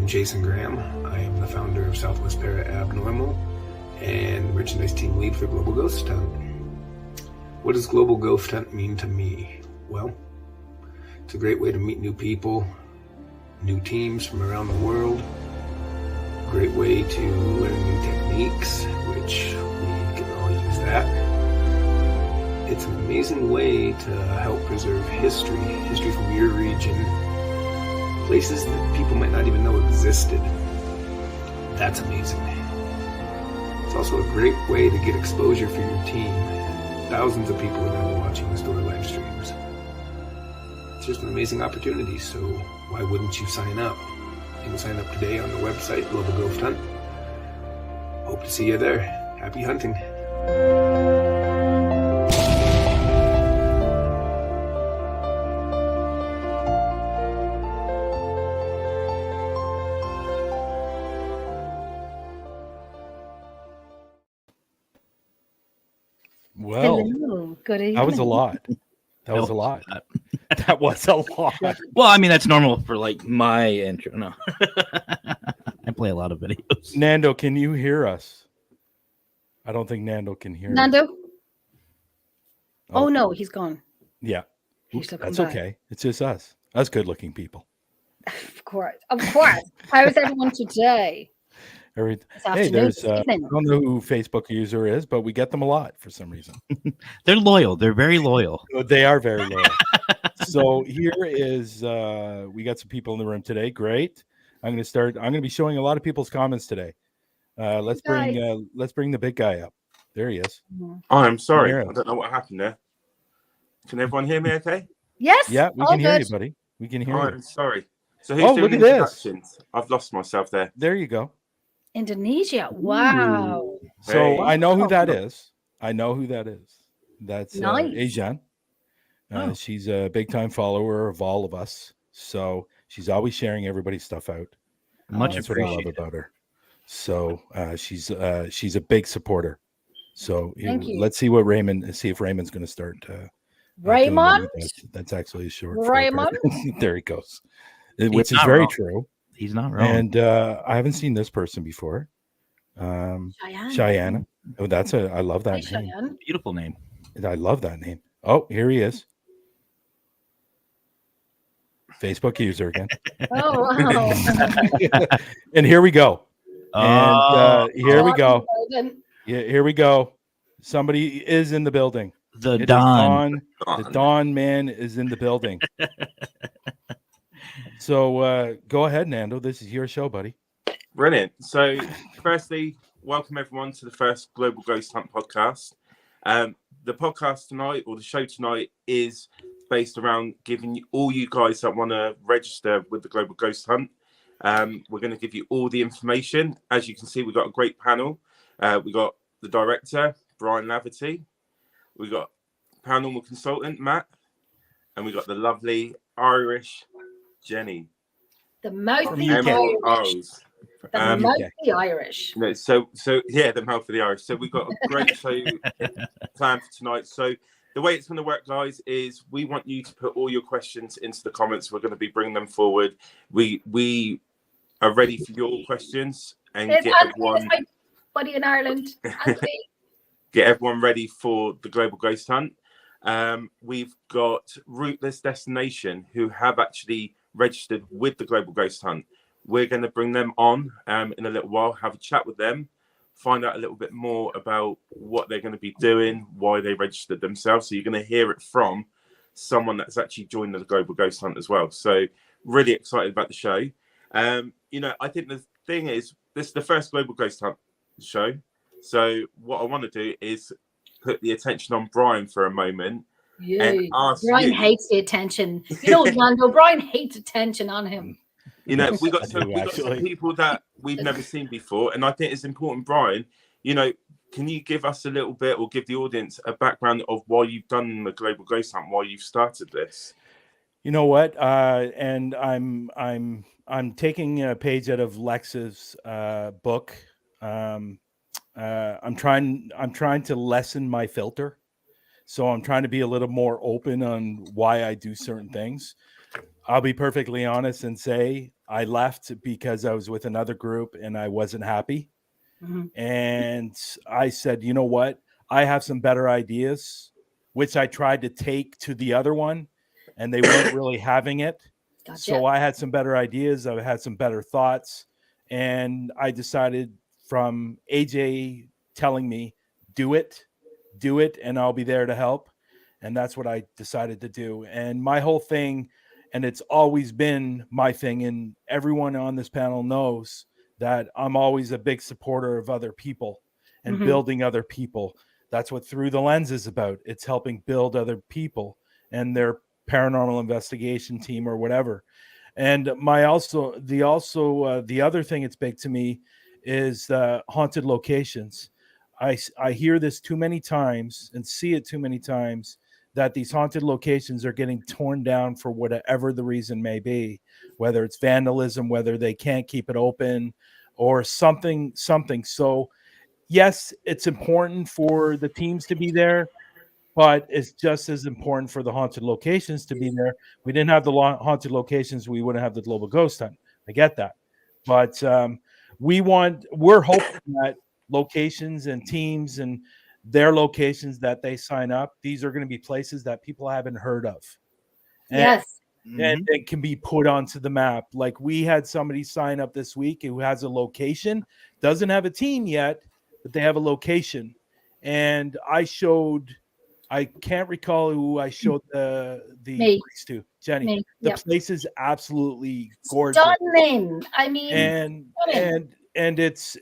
Jason Graham. I am the founder of Southwest Para Abnormal and merchandise team lead for Global Ghost Hunt. What does Global Ghost Hunt mean to me? Well, it's a great way to meet new people, new teams from around the world. Great way to learn new techniques, which we can all use that. It's an amazing way to help preserve history from your region, places that people might not even know existed. That's amazing. It's also a great way to get exposure for your team. Thousands of people are going to be watching the store live streams. It's just an amazing opportunity, so why wouldn't you sign up? You can sign up today on the website, Global Ghost Hunt. Hope to see you there. Happy hunting. Well, hello. Good evening. that was a lot. That was a lot. That was a lot. Well, I mean, that's normal for like my intro. No, I play a lot of videos. Nando, can you hear us? I don't think Nando can hear us. Nando? Oh, no, he's gone. Yeah. He should come That's back. okay. It's just us. Us good-looking people. Of course. Of course. How is everyone today? Hey, afternoon, there's this I evening. don't know who Facebook user is, but we get them a lot for some reason. They're loyal. They're very loyal. They are very loyal. So here is we got some people in the room today. Great. I'm going to be showing a lot of people's comments today. Let's bring the big guy up. There he is. I'm sorry. Hear I us. don't know what happened there. Can everyone hear me okay? Yes. Yeah, we all can hear good. you, buddy. We can hear I'm you. sorry. So who's Oh, doing look at this. introductions? I've lost myself there. There you go. Indonesia. Wow. So Hey. I know who that is. That's Nice. Ajan. She's a big time follower of all of us. So she's always sharing everybody's stuff out. Much That's what I love appreciated. about her. So she's a big supporter. So Thank you. let's see if Raymond's going to start. doing what Raymond? he does. That's actually a short. for Raymond? there he goes. Which is not very wrong. true. He's not wrong. And I haven't seen this person before. Cheyenne. Oh, I love Hi, that name. Cheyenne. Beautiful name. I love that name. Oh, here he is. Facebook user again. Oh, wow. And here we go. And here we go. Then Yeah, here we go. Somebody is in the building. The It is Don. Don. The Don man is in the building. So go ahead, Nando. This is your show, buddy. Brilliant. So, firstly, welcome everyone to the first Global Ghost Hunt podcast. The podcast tonight, or the show tonight, is based around giving all you guys that want to register with the Global Ghost Hunt. We're going to give you all the information. As you can see, we've got a great panel. We've got the director, Brian Laverty. We've got paranormal consultant, Matt. And we've got the lovely Irish Jenny. the mouthy UK. Irish. The Um, mouthy Irish. No, so yeah, the mouth of the Irish. So we've got a great show planned for tonight. So the way it's going to work, guys, is we want you to put all your questions into the comments. We're going to be bringing them forward. We are ready for your questions and There's get Anthony, everyone that's my buddy in Ireland. Anthony. ready for the Global Ghost Hunt. We've got Rootless Destination, who have actually registered with the Global Ghost Hunt. We're going to bring them on in a little while, have a chat with them, find out a little bit more about what they're going to be doing, why they registered themselves. So you're going to hear it from someone that's actually joined the Global Ghost Hunt as well. So really excited about the show. I think the thing is, this is the first Global Ghost Hunt show. So what I want to do is put the attention on Brian for a moment and ask Brian you. hates the attention. You know, Nando, Brian hates attention on him. We got I some do, actually. people that we've never seen before, and I think it's important, Brian. Can you give us a little bit, or give the audience a background of why you've done the Global Ghost Hunt, why you've started this? You know what? And I'm taking a page out of Lex's book. I'm trying to lessen my filter, so I'm trying to be a little more open on why I do certain things. I'll be perfectly honest and say I left because I was with another group and I wasn't happy. Mhm. And I said, you know what? I have some better ideas, which I tried to take to the other one, and they weren't really having it. Gotcha. So I had some better ideas. I had some better thoughts. And I decided from AJ telling me, do it, and I'll be there to help. And that's what I decided to do. And my whole thing, and it's always been my thing, and everyone on this panel knows that I'm always a big supporter of other people and Mhm. building other people. That's what Through the Lens is about. It's helping build other people and their paranormal investigation team or whatever. And the other thing that's big to me is haunted locations. I hear this too many times and see it too many times, that these haunted locations are getting torn down for whatever the reason may be, whether it's vandalism, whether they can't keep it open, or something. So yes, it's important for the teams to be there, but it's just as important for the haunted locations to be there. We didn't have the haunted locations, we wouldn't have the Global Ghost Hunt. I get that, but we're hoping that locations and teams and their locations that they sign up, these are going to be places that people haven't heard of, and, Yes. and it can be put onto the map. Like we had somebody sign up this week who has a location, doesn't have a team yet, but they have a location, and I can't recall who I showed the Me. place to. Jenny. Me. The Yep. place is absolutely gorgeous, Stunning. I mean, and it's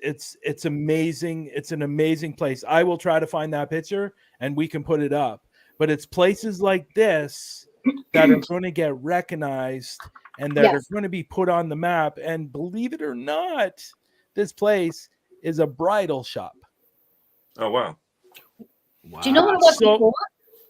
amazing. It's an amazing place. I will try to find that picture and we can put it up. But it's places like this that are going to get recognized and that are going to be put on the map. And believe it or not, this place is a bridal shop. Oh wow. do you know what it was before?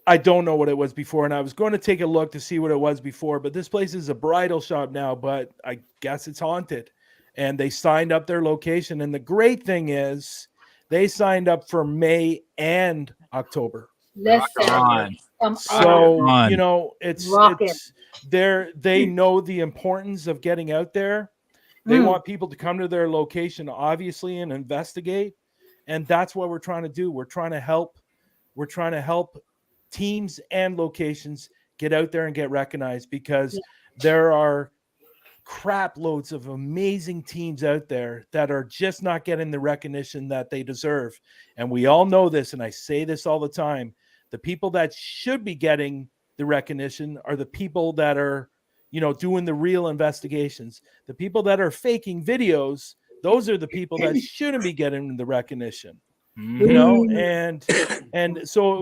I don't know what it was before, and I was going to take a look to see what it was before, but this place is a bridal shop now, but I guess it's haunted. And they signed up their location. And the great thing is they signed up for May and October. Listen. So, on. you know, it's they know the importance of getting out there. They want people to come to their location, obviously, and investigate. And that's what we're trying to do. We're trying to help teams and locations get out there and get recognized, because there are crap loads of amazing teams out there that are just not getting the recognition that they deserve. And we all know this, and I say this all the time. The people that should be getting the recognition are the people that are, you know, doing the real investigations. The people that are faking videos, those are the people that shouldn't be getting the recognition. You know, and so it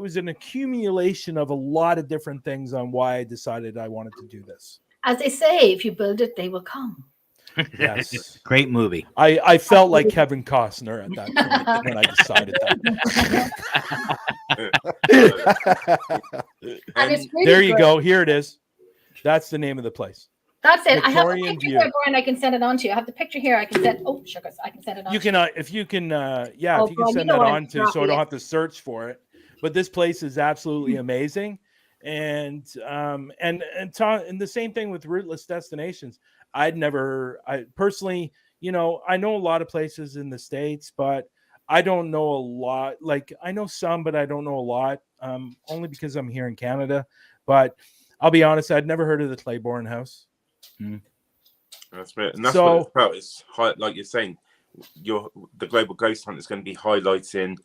was an accumulation of a lot of different things on why I decided I wanted to do this. As they say, if you build it, they will come. Yes. Great movie. I felt like Kevin Costner at that point when I decided that. And it's really There you good. go. Here it is. That's the name of the place. That's it. I have a Victorian picture View. there, Brian. I can send it on to you. I have the picture here. I can send. Oh, sugars. I can send it on. You to can if you can Oh, if you can Brian, send you know that I'm on to, so I copying. don't have to search for it. But this place is absolutely amazing. And the same thing with Rootless Destinations. I personally, you know, I know a lot of places in the States, but I don't know a lot. Like I know some, but I don't know a lot. Only because I'm here in Canada. But I'll be honest, I'd never heard of the Claiborne House. That's it. And that's So- what it's about. It's like you're saying, the Global Ghost Hunt is going to be highlighting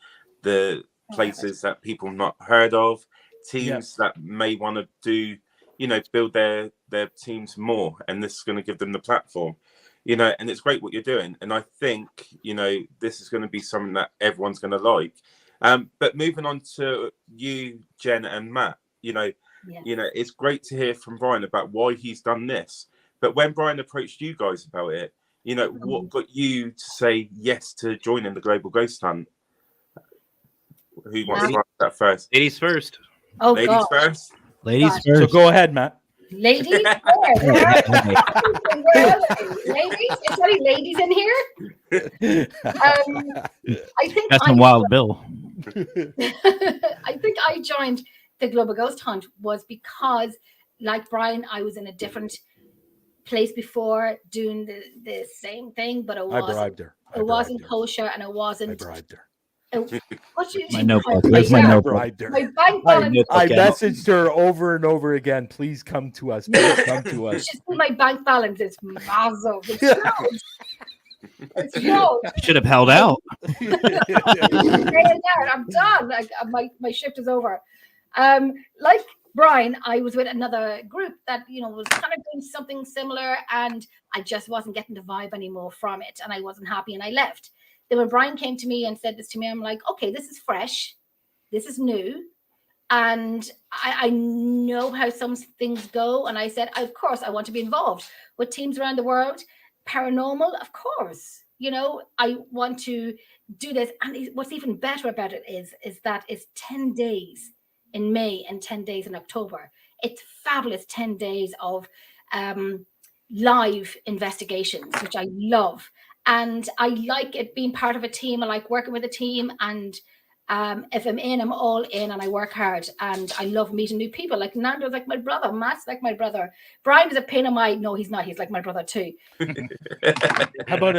the places that people have not heard of, teams that may want to do, you know, build their teams more, and this is going to give them the platform, you know. And it's great what you're doing, and I think, you know, this is going to be something that everyone's going to like. But moving on to you, Jen and Matt, you know, it's great to hear from Brian about why he's done this. But when Brian approached you guys about it, you know, what got you to say yes to joining the Global Ghost Hunt? Who wants to answer that first? Ladies first. Oh, Ladies God. first. Ladies Gosh. first. So go ahead, Matt. Ladies, where are they? Ladies, is there any ladies in here? I think That's some Wild Bill. I think I joined the Global Ghost Hunt was because like Brian, I was in a different place before doing the same thing, but I bribed her. It wasn't kosher, and it wasn't. I bribed her. What you My notebook. Where's my I notebook? bribed her. My bank balance. I messaged her over and over again. Please come to us. Please come to You us. should see my bank balance is massive. It's huge. It's huge. I should have held out. I'm done. Like, my shift is over. Like Brian, I was with another group that was kind of doing something similar, and I just wasn't getting the vibe anymore from it, and I wasn't happy, and I left. Then when Brian came to me and said this to me, I'm like, okay, this is fresh, this is new, and I know how some things go. And I said, of course, I want to be involved with teams around the world. Paranormal, of course. I want to do this. And what's even better about it is that it's 10 days in May and 10 days in October. It's fabulous 10 days of live investigations, which I love. And I like it being part of a team. I like working with a team. And if I'm in, I'm all in, and I work hard. And I love meeting new people. Like Nando's like my brother. Matt's like my brother. Brian is a pain in my... No, he's not. He's like my brother too. How about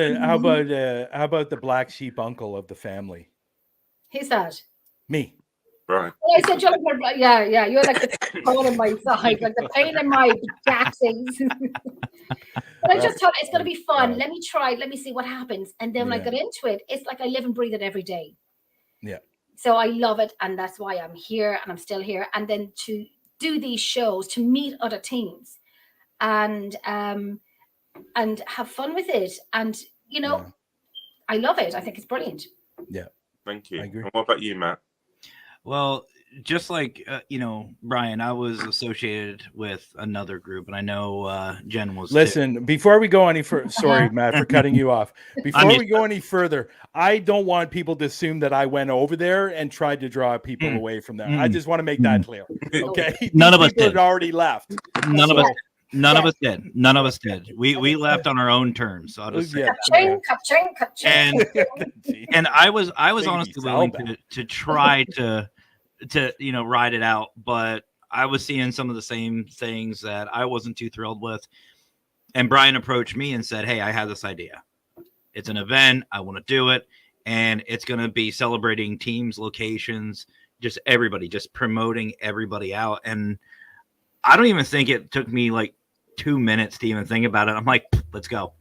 the black sheep uncle of the family? Who's that? Me. Right. Well, I said you're like my brother. Yeah. You're like the pain in my side, like the pain in my backside. But I just thought it's going to be fun. Let me try it. Let me see what happens. And then when I got into it, it's like I live and breathe it every day. Yeah. So I love it. And that's why I'm here, and I'm still here. And then to do these shows, to meet other teams and have fun with it. And, I love it. I think it's brilliant. Yeah. Thank you. I agree. And what about you, Matt? Well, just like Brian, I was associated with another group, and I know Jen was. Listen, before we go any further, sorry, Matt, for cutting you off. Before we go any further, I don't want people to assume that I went over there and tried to draw people away from there. I just want to make that clear. Okay, None of us did. Had already left. None of us did. None of us did. We left on our own terms. So I'll just say and I was honestly willing to try to ride it out, but I was seeing some of the same things that I wasn't too thrilled with. And Brian approached me and said, "Hey, I have this idea. It's an event. I want to do it, and it's going to be celebrating teams, locations, just everybody, just promoting everybody out." And I don't even think it took me like 2 minutes to even think about it. I'm like, let's go.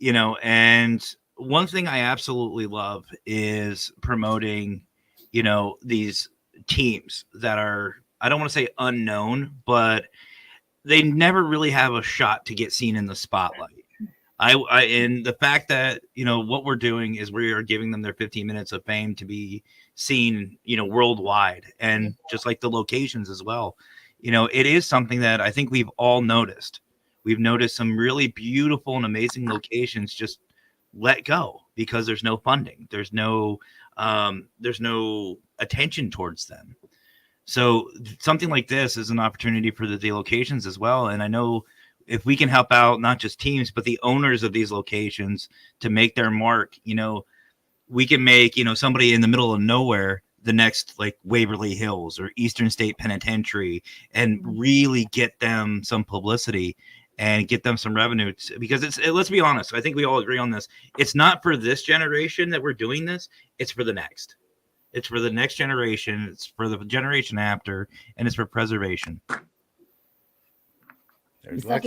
And one thing I absolutely love is promoting, these teams that are, I don't want to say unknown, but they never really have a shot to get seen in the spotlight. And the fact that, what we're doing is we are giving them their 15 minutes of fame to be seen, worldwide, and just like the locations as well. It is something that I think we've all noticed. We've noticed some really beautiful and amazing locations just let go because there's no funding. There's no attention towards them. So something like this is an opportunity for the locations as well. And I know if we can help out not just teams, but the owners of these locations to make their mark, we can make, somebody in the middle of nowhere the next like Waverly Hills or Eastern State Penitentiary, and really get them some publicity and get them some revenue, because let's be honest, I think we all agree on this. It's not for this generation that we're doing this. It's for the next. It's for the next generation. It's for the generation after, and it's for preservation. There's Lex.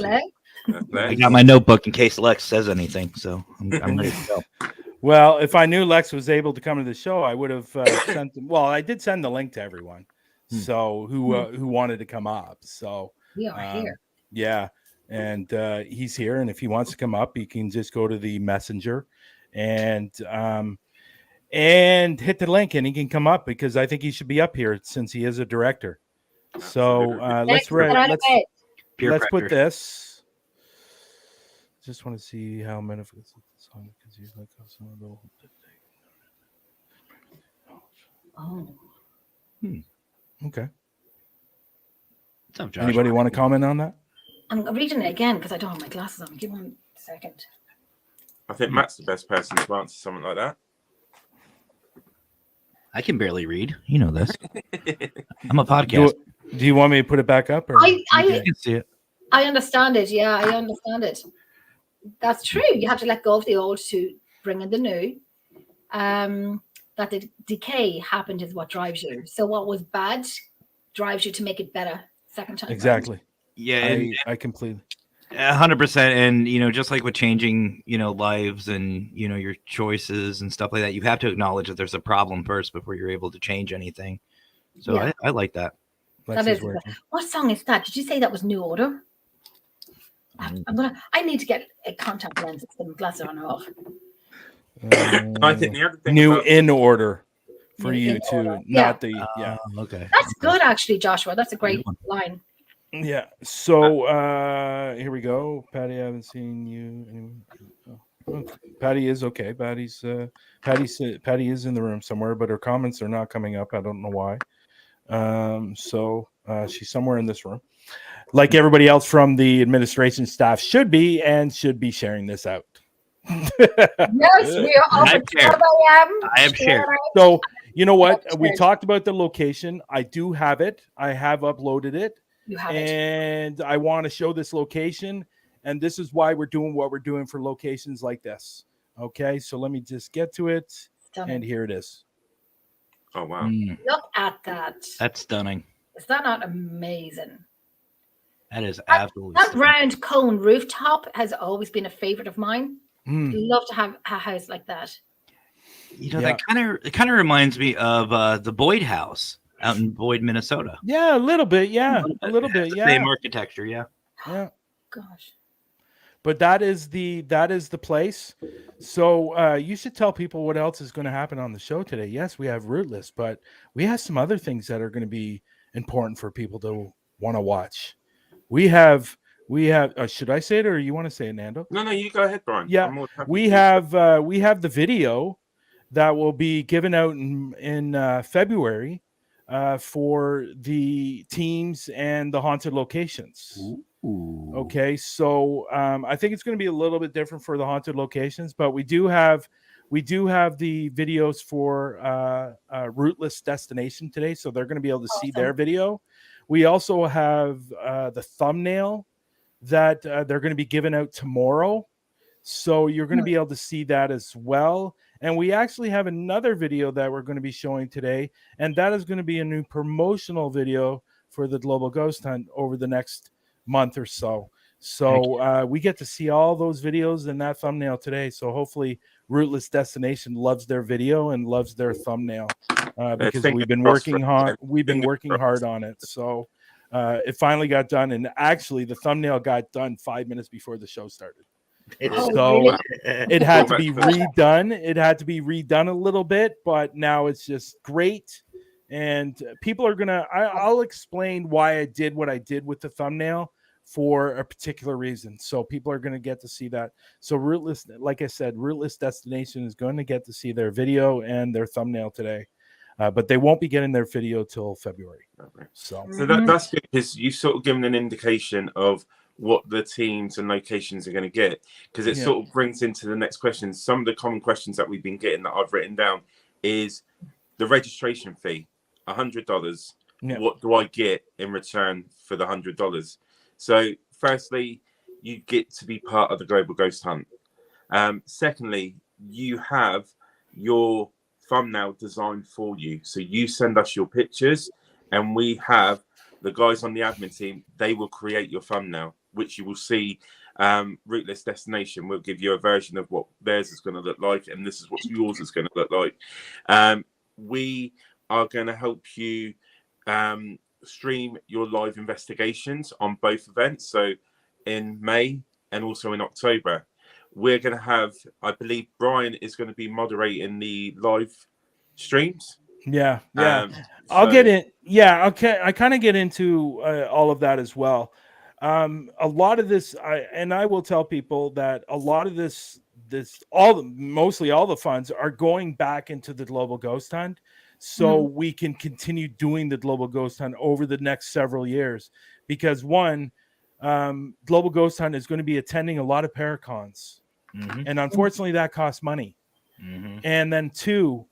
I got my notebook in case Lex says anything, so I'm ready to go. Well, if I knew Lex was able to come to the show, I would have sent them. Well, I did send the link to everyone, so who wanted to come up. So we are here. Yeah, and he's here, and if he wants to come up, he can just go to the messenger and hit the link, and he can come up, because I think he should be up here since he is a director. So let's put this. Just want to see how many of this song, because he's like some of the old. Okay. Anybody want to comment on that? I'm reading it again because I don't have my glasses on. Give me 1 second. I think Matt's the best person to answer something like that. I can barely read. You know this. I'm a podcast. Do you want me to put it back up? Or I can see it. I understand it. Yeah, I understand it. That's true. You have to let go of the old to bring in the new. That the decay happened is what drives you. So what was bad drives you to make it better second time. exactly. Yeah, and I completely. 100%. And just like with changing, lives and your choices and stuff like that, you have to acknowledge that there's a problem first before you're able to change anything. So Yeah. I like that. That is what song is that? Did you say that was New Order? I need to get a contact lens and glasses on or off. I think the other thing New about- in order for New you in too, order. not Yeah. the yeah. Okay. That's good, actually, Joshua. That's a great line. Yeah. So here we go. Patty, I haven't seen you. Okay. Patty is okay. Patty is in the room somewhere, but her comments are not coming up. I don't know why. So she's somewhere in this room, like everybody else from the administration staff should be sharing this out. Yes, we are up I've at shared. 12 a.m. I have shared. So you know what? That's We good. talked about the location. I do have it. I have uploaded it. You have it. And I want to show this location, and this is why we're doing what we're doing for locations like this. Okay, so let me just get to it, Stunning. and here it is. Oh wow. Look at that. That's stunning. Is that not amazing? That is absolutely That stunning. round cone rooftop has always been a favorite of mine. Mm. Love to have a house like that. That kind of reminds me of the Boyd House out in Boyd, Minnesota. Yeah, a little bit. Yeah, a little bit. The Yeah, same architecture. Yeah. yeah. Gosh. But that is the place. So you should tell people what else is going to happen on the show today. Yes, we have Rootless, but we have some other things that are going to be important for people to want to watch. We have. Should I say it or you want to say it, Nando? No, you go ahead, Brian. Yeah, I'm more happy we to- have the video that will be given out in February for the teams and the haunted locations. Ooh. Okay, so I think it's going to be a little bit different for the haunted locations, but we do have the videos for Rootless Destination today, so they're going to be able to see their video. We also have the thumbnail that they're going to be giving out tomorrow, so you're going to be able to see that as well. And we actually have another video that we're going to be showing today, and that is going to be a new promotional video for the Global Ghost Hunt over the next month or so. So we get to see all those videos in that thumbnail today. So hopefully Rootless Destination loves their video and loves their thumbnail because we've been working hard. We've been working hard on it. So it finally got done, and actually the thumbnail got done 5 minutes before the show started. So really? it had to be redone. It had to be redone a little bit, but now it's just great. And people are gonna. I'll explain why I did what I did with the thumbnail for a particular reason. So people are gonna get to see that. So Rootless, like I said, Rootless Destination is going to get to see their video and their thumbnail today, but they won't be getting their video till February. So that's good because you sort of given an indication of what the teams and locations are going to get, because it sort of brings into the next question. Some of the common questions that we've been getting that I've written down is the registration fee, $100. What do I get in return for the $100? So firstly, you get to be part of the Global Ghost Hunt. Secondly, you have your thumbnail designed for you. So you send us your pictures, and we have the guys on the admin team. They will create your thumbnail, which you will see. Rootless Destination will give you a version of what theirs is going to look like, and this is what yours is going to look like. We are going to help you stream your live investigations on both events. So in May and also in October, we're going to have, I believe Brian is going to be moderating the live streams. Yeah. I'll get in. Yeah, okay. I kind of get into all of that as well. A lot of this, I will tell people that a lot of mostly all the funds are going back into the Global Ghost Hunt, so we can continue doing the Global Ghost Hunt over the next several years. Because one, Global Ghost Hunt is going to be attending a lot of Paracons, and unfortunately, that costs money. And then two,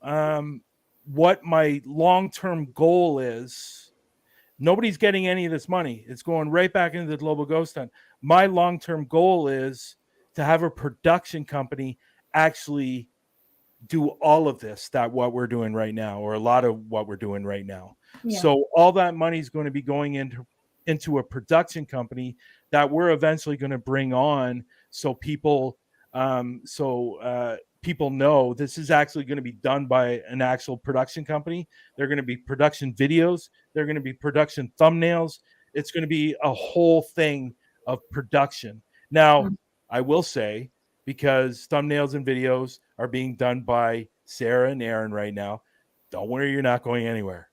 what my long-term goal is Nobody's getting any of this money. It's going right back into the Global Ghost Hunt. My long-term goal is to have a production company actually do all of this, that what we're doing right now, or a lot of what we're doing right now. Yeah. So all that money is going to be going into a production company that we're eventually going to bring on, so people people know this is actually going to be done by an actual production company. They're going to be production videos. They're going to be production thumbnails. It's going to be a whole thing of production. Now, I will say, because thumbnails and videos are being done by Sarah and Aaron right now, don't worry, you're not going anywhere.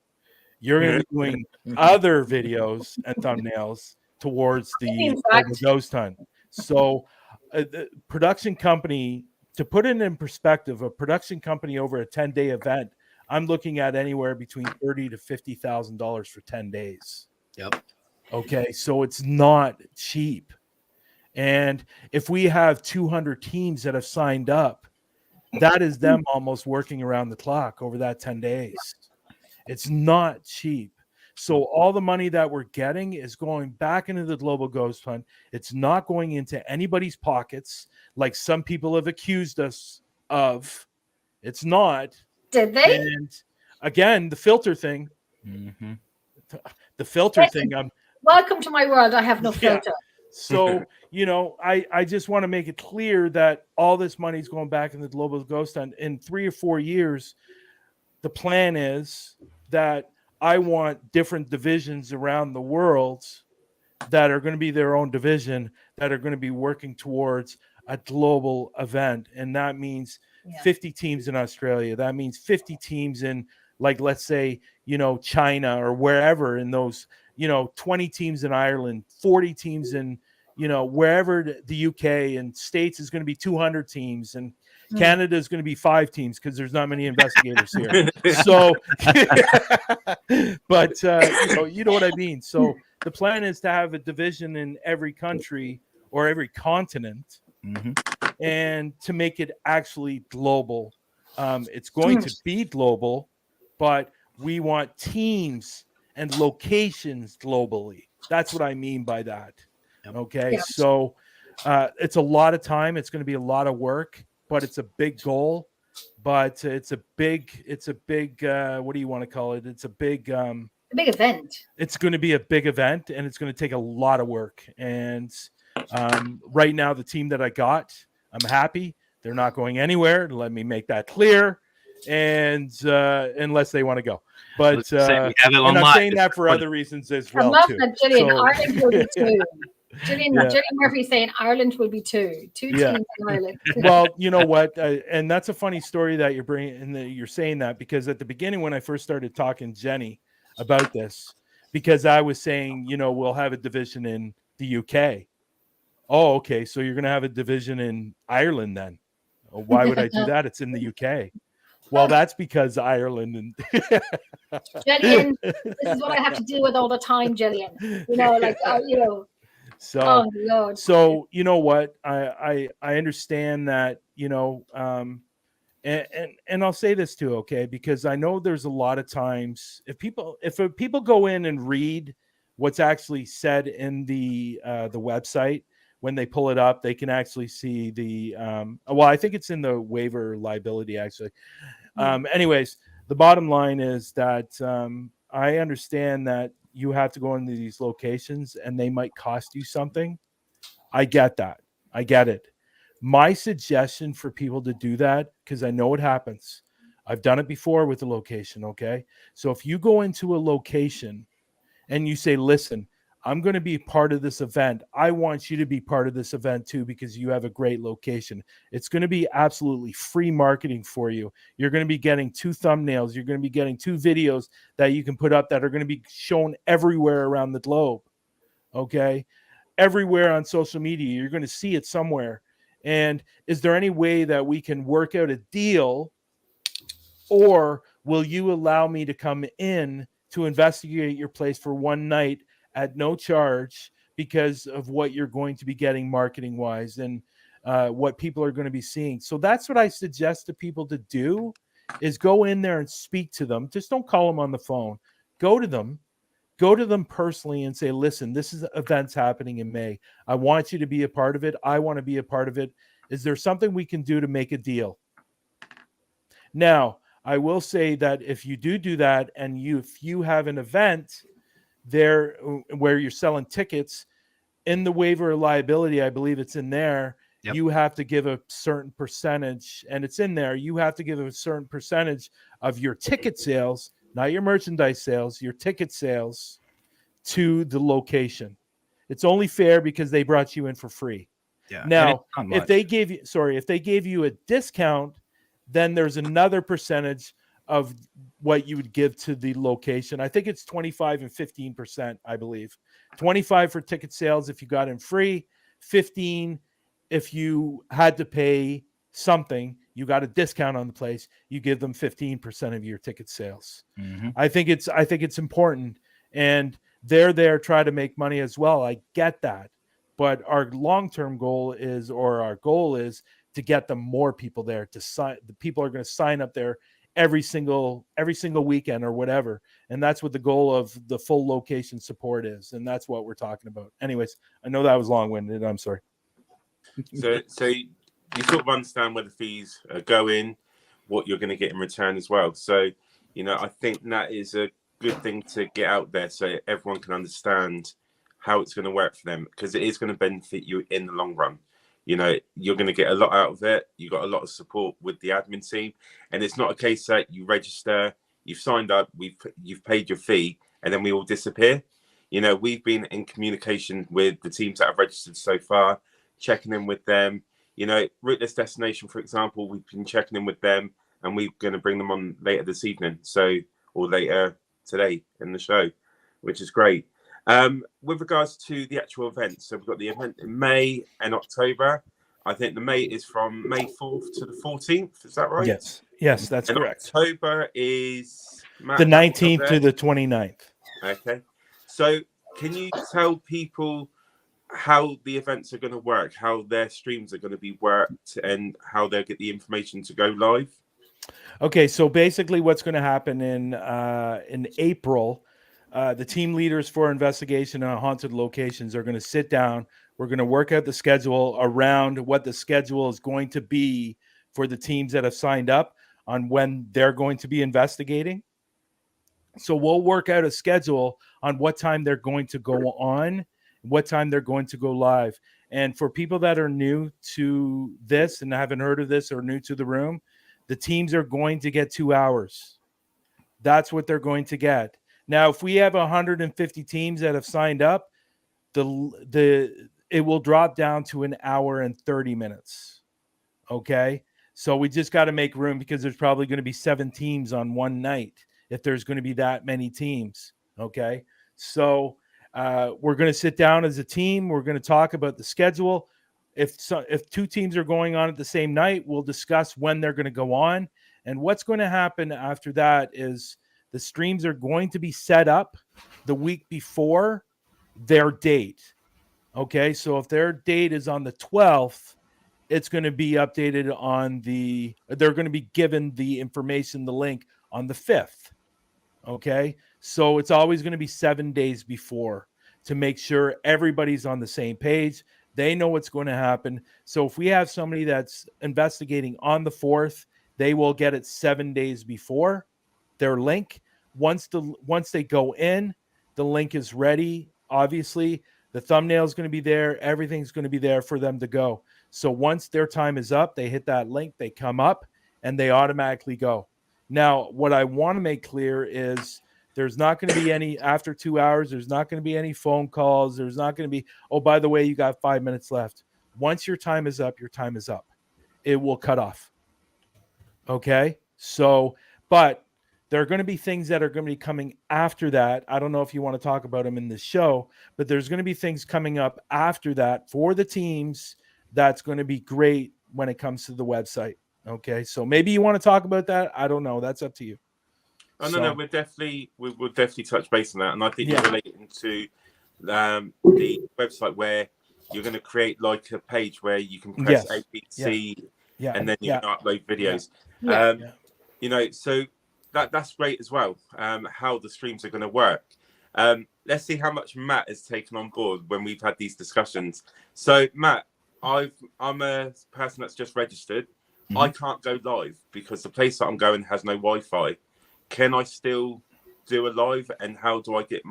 You're going to be doing other videos and thumbnails towards the Ghost Hunt. So the production company, to put it in perspective, a production company over a 10-day event, I'm looking at anywhere between $30,000 to $50,000 for 10 days. Yep. Okay, so it's not cheap. And if we have 200 teams that have signed up, that is them almost working around the clock over that 10 days. It's not cheap. So all the money that we're getting is going back into the Global Ghost Hunt. It's not going into anybody's pockets like some people have accused us of. It's not. Did they? And again, the filter thing. Mm-hmm. The filter thing. Welcome to my world. I have no filter. So, I just want to make it clear that all this money is going back in the Global Ghost Hunt. In 3 or 4 years, the plan is that I want different divisions around the world that are going to be their own division, that are going to be working towards a global event. And that means 50 teams in Australia. That means 50 teams in, like, let's say, China or wherever, in those, 20 teams in Ireland, 40 teams in, wherever the UK and States is going to be 200 teams, and Canada is going to be 5 teams because there's not many investigators here. So, but you know what I mean? So the plan is to have a division in every country or every continent, and to make it actually global. It's going to be global, but we want teams and locations globally. That's what I mean by that. Okay. Yeah. So it's a lot of time. It's going to be a lot of work, but it's a big goal. But it's a big what do you want to call it? It's a big event. It's going to be a big event, and it's going to take a lot of work. And right now, the team that I got, I'm happy. They're not going anywhere. Let me make that clear. And unless they want to go, but and I'm saying that for other reasons as well. I love that, Gillian. Ireland will be 2. Gillian Murphy saying Ireland will be 2 teams in Ireland. Well, you know what, and that's a funny story that you're bringing, and you're saying that because at the beginning when I first started talking to Jenny about this, because I was saying, we'll have a division in the UK. Oh, okay, so you're going to have a division in Ireland then? Why would I do that? It's in the UK. Well, that's because Ireland and Gillian, this is what I have to deal with all the time, Gillian. So, oh Lord. So you know what? I understand that, and I'll say this too, okay? Because I know there's a lot of times if people go in and read what's actually said in the website, when they pull it up, they can actually see the I think it's in the waiver liability actually. Anyways, the bottom line is that I understand that you have to go into these locations and they might cost you something. I get that. I get it. My suggestion for people to do that, because I know it happens. I've done it before with a location, okay? So if you go into a location and you say, listen, I'm going to be part of this event. I want you to be part of this event too, because you have a great location. It's going to be absolutely free marketing for you. You're going to be getting 2 thumbnails. You're going to be getting 2 videos that you can put up that are going to be shown everywhere around the globe. Okay. Everywhere on social media, you're going to see it somewhere. And is there any way that we can work out a deal, or will you allow me to come in to investigate your place for one night at no charge because of what you're going to be getting marketing wise and what people are going to be seeing? So that's what I suggest to people to do, is go in there and speak to them. Just don't call them on the phone. Go to them, go to them personally and say, listen, this is events happening in May. I want you to be a part of it. I want to be a part of it. Is there something we can do to make a deal? Now, I will say that if you do that, and if you have an event there where you're selling tickets, in the waiver of liability, I believe it's in there, Yep. you have to give a certain percentage, and it's in there, you have to give a certain percentage of your ticket sales, not your merchandise sales, your ticket sales, to the location. It's only fair because they brought you in for free. Yeah. Now, if they gave you a discount, then there's another percentage of what you would give to the location. I think it's 25 and 15%, I believe. 25 for ticket sales if you got in free, 15 if you had to pay something, you got a discount on the place, you give them 15% of your ticket sales. Mm-hmm. I think it's important, and they're there try to make money as well. I get that. But our long-term goal is to get them more people there to sign. The people are going to sign up there every single weekend or whatever. And that's what the goal of the full location support is. And that's what we're talking about. Anyways, I know that was long-winded. I'm sorry. So you sort of understand where the fees are going, what you're going to get in return as well. So, I think that is a good thing to get out there so everyone can understand how it's going to work for them, because it is going to benefit you in the long run. You're going to get a lot out of it. You got a lot of support with the admin team, and it's not a case that you register, you've signed up, you've paid your fee, and then we all disappear. We've been in communication with the teams that have registered so far, checking in with them. Rootless Destination, for example, we've been checking in with them, and we're going to bring them on later this evening, or later today in the show, which is great. With regards to the actual event, so we've got the event in May and October. I think the May is from May 4th to the 14th. Is that right? Yes, that's and correct. October is The 19th to the 29th. Okay. So can you tell people how the events are going to work, how their streams are going to be worked, and how they'll get the information to go live? Okay, so basically what's going to happen in April, the team leaders for investigation on haunted locations are going to sit down. We're going to work out the schedule around what the schedule is going to be for the teams that have signed up on when they're going to be investigating. So we'll work out a schedule on what time they're going to go on, what time they're going to go live. And for people that are new to this and haven't heard of this or new to the room, the teams are going to get 2 hours. That's what they're going to get. Now, if we have 150 teams that have signed up, it will drop down to 1 hour and 30 minutes. Okay? So we just got to make room, because there's probably going to be 7 teams on one night if there's going to be that many teams. Okay? So we're going to sit down as a team. We're going to talk about the schedule. If 2 teams are going on at the same night, we'll discuss when they're going to go on. And what's going to happen after that is the streams are going to be set up the week before their date. Okay, so if their date is on the 12th, it's going to be updated they're going to be given the information, the link, on the 5th. Okay, so it's always going to be 7 days before to make sure everybody's on the same page. They know what's going to happen. So if we have somebody that's investigating on the 4th, they will get it 7 days before their link. Once they go in, the link is ready. Obviously, the thumbnail is going to be there. Everything's going to be there for them to go. So once their time is up, they hit that link, they come up, and they automatically go. Now, what I want to make clear is there's not going to be any, after 2 hours, there's not going to be any phone calls. There's not going to be, oh, by the way, you got 5 minutes left. Once your time is up, your time is up. It will cut off. Okay? So, but there are going to be things that are going to be coming after that. I don't know if you want to talk about them in this show, but there's going to be things coming up after that for the teams that's going to be great when it comes to the website. Okay? So maybe you want to talk about that. I don't know. That's up to you. Oh, no, we'll definitely touch base on that. And I think you're relating to the website where you're going to create like a page where you can press A, B, C, and then you can upload videos. So that's great as well, how the streams are going to work. Let's see how much Matt has taken on board when we've had these discussions. So, Matt, I'm a person that's just registered. Mhm. I can't go live because the place that I'm going has no Wi-Fi. Can I still do a live? And how do I get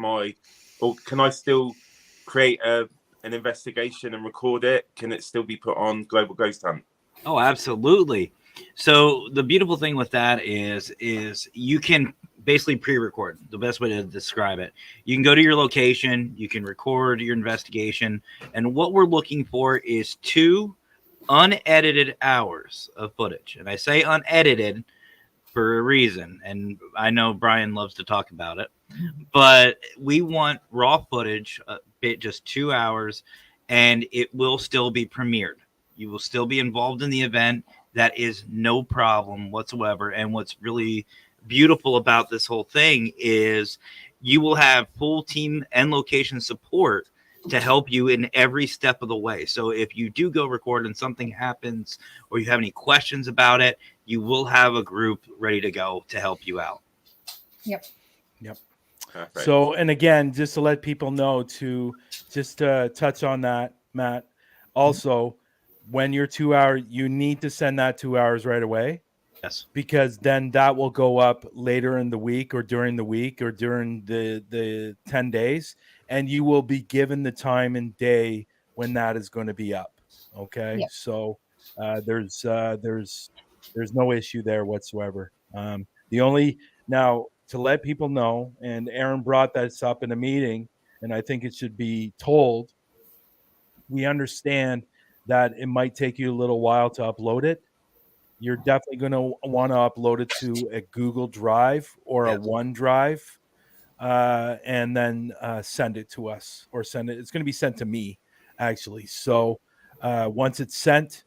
or can I still create an investigation and record it? Can it still be put on Global Ghost Hunt? Oh, absolutely. So the beautiful thing with that is you can basically pre-record. The best way to describe it. You can go to your location, you can record your investigation, and what we're looking for is 2 unedited hours of footage. And I say unedited for a reason, and I know Brian loves to talk about it, but we want raw footage, just 2 hours, and it will still be premiered. You will still be involved in the event. That is no problem whatsoever. And what's really beautiful about this whole thing is you will have full team and location support to help you in every step of the way. So if you do go record and something happens or you have any questions about it, you will have a group ready to go to help you out. Yep. Perfect. So, and again, just to let people know, to just touch on that, Matt, also, when you're 2 hours, you need to send that 2 hours right away. Yes. Because then that will go up later in the week or during the week or during the 10 days. And you will be given the time and day when that is going to be up. Okay. Yep. So there's no issue there whatsoever. Now to let people know, and Aaron brought this up in a meeting, and I think it should be told, we understand that it might take you a little while to upload it. You're definitely going to want to upload it to a Google Drive or a OneDrive, and then send it to us, or send it. It's going to be sent to me, actually. So once it's sent,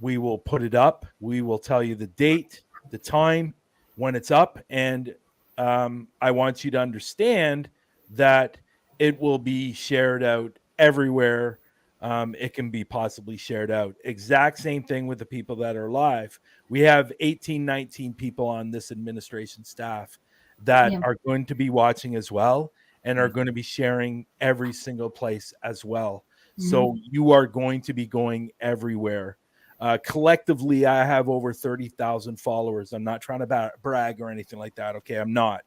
we will put it up. We will tell you the date, the time, when it's up. And I want you to understand that it will be shared out everywhere it can be possibly shared out. Exact same thing with the people that are live. We have 18, 19 people on this administration staff that are going to be watching as well and are going to be sharing every single place as well. So you are going to be going everywhere. Collectively, I have over 30,000 followers. I'm not trying to brag or anything like that. Okay, I'm not.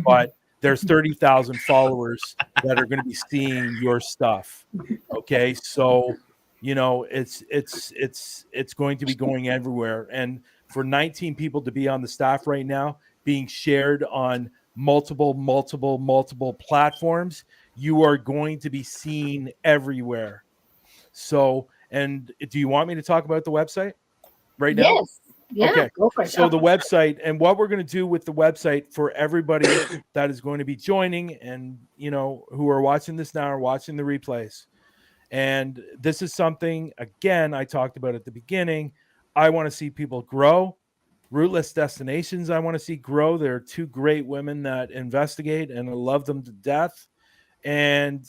But there's 30,000 followers that are going to be seeing your stuff. Okay, so it's going to be going everywhere. And for 19 people to be on the staff right now, being shared on multiple platforms, you are going to be seen everywhere. So, and do you want me to talk about the website right now? Yes. Yeah, okay. Go for it. So the website, and what we're going to do with the website for everybody that is going to be joining and, who are watching this now or watching the replays. And this is something, again, I talked about at the beginning. I want to see people grow. Rootless Destinations, I want to see grow. There are 2 great women that investigate, and I love them to death. And,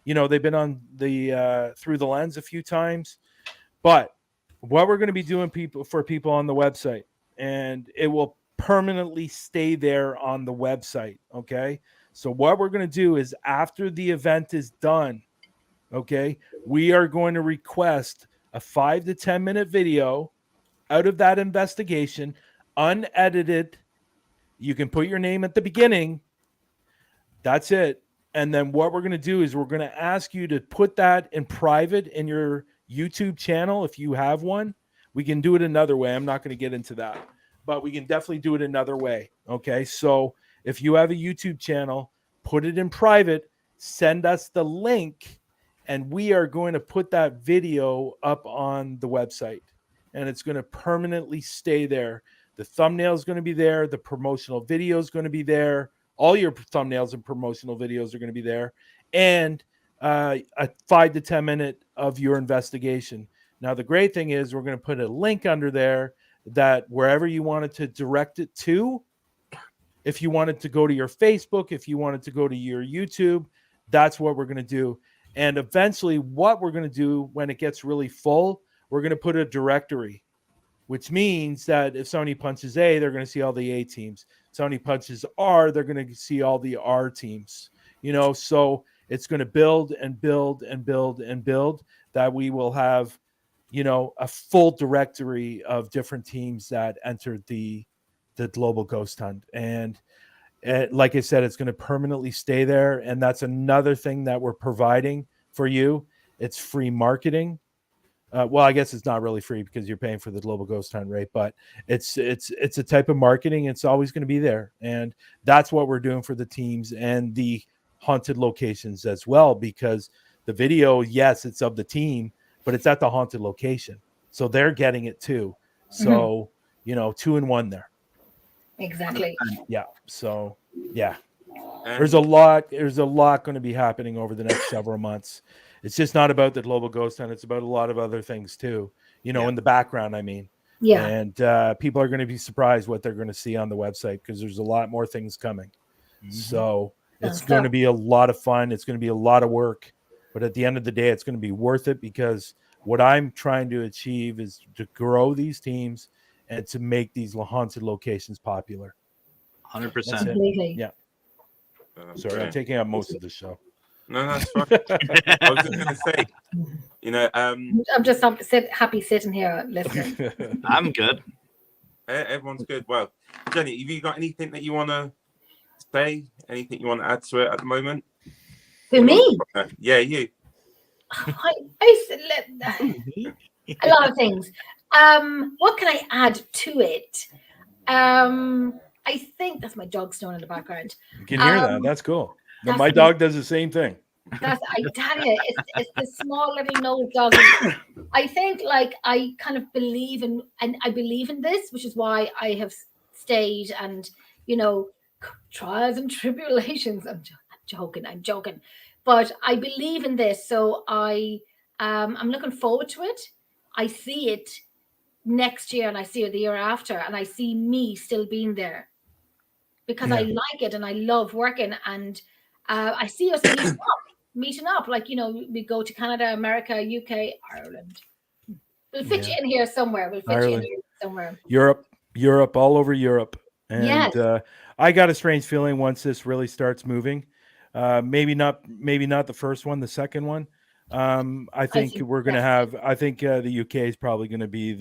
they've been on the Through the Lens a few times. But what we're going to be doing for people on the website, and it will permanently stay there on the website. Okay. So what we're going to do is, after the event is done, okay, we are going to request a 5 to 10 minute video out of that investigation, unedited. You can put your name at the beginning. That's it. And then what we're going to do is we're going to ask you to put that in private in your YouTube channel. If you have one, we can do it another way. I'm not going to get into that, but we can definitely do it another way. Okay. So if you have a YouTube channel, put it in private, send us the link, and we are going to put that video up on the website, and it's going to permanently stay there. The thumbnail is going to be there. The promotional video is going to be there. All your thumbnails and promotional videos are going to be there. And a 5 to 10 minute of your investigation. Now, the great thing is we're going to put a link under there that wherever you wanted to direct it to, if you wanted to go to your Facebook, if you wanted to go to your YouTube, that's what we're going to do. And eventually what we're going to do when it gets really full, we're going to put a directory, which means that if somebody punches A, they're going to see all the A teams. Sony Punches R, they're going to see all the R teams, so it's going to build and build and build and build that we will have, a full directory of different teams that entered the Global Ghost Hunt. And like I said, it's going to permanently stay there. And that's another thing that we're providing for you. It's free marketing. Well, I guess it's not really free because you're paying for the Global Ghost Hunt, right? But it's a type of marketing. It's always going to be there. And that's what we're doing for the teams and the haunted locations as well, because the video, yes, it's of the team, but it's at the haunted location. So they're getting it too. So, 2 in 1 there. Exactly. Yeah. So, yeah. There's a lot going to be happening over the next several months. It's just not about the Global Ghost Hunt. It's about a lot of other things too, in the background, I mean. Yeah. And people are going to be surprised what they're going to see on the website because there's a lot more things coming. So it's going to be a lot of fun. It's going to be a lot of work. But at the end of the day, it's going to be worth it because what I'm trying to achieve is to grow these teams and to make these haunted locations popular. 100%. Yeah. Sorry, I'm taking up most of the show. No, that's fine. I was just going to say, I'm just happy sitting here listening. I'm good. Everyone's good. Well, Jenny, have you got anything that you want to say? Anything you want to add to it at the moment? For me? Yeah, you. A lot of things. What can I add to it? I think that's my dog snoring in the background. You can hear that. That's cool. No, my dog does the same thing. I tell you, it's the small little nose dog. I think I kind of believe in, and I believe in this, which is why I have stayed and, trials and tribulations. I'm joking. But I believe in this. So I'm looking forward to it. I see it next year and I see it the year after, and I see me still being there because I like it and I love working, and I see us meeting up. We go to Canada, America, UK, Ireland. We'll fit you in here somewhere. Europe, all over Europe. And I got a strange feeling once this really starts moving. Maybe not the first one, the second one. I think we're going to have. I think the UK is probably going to be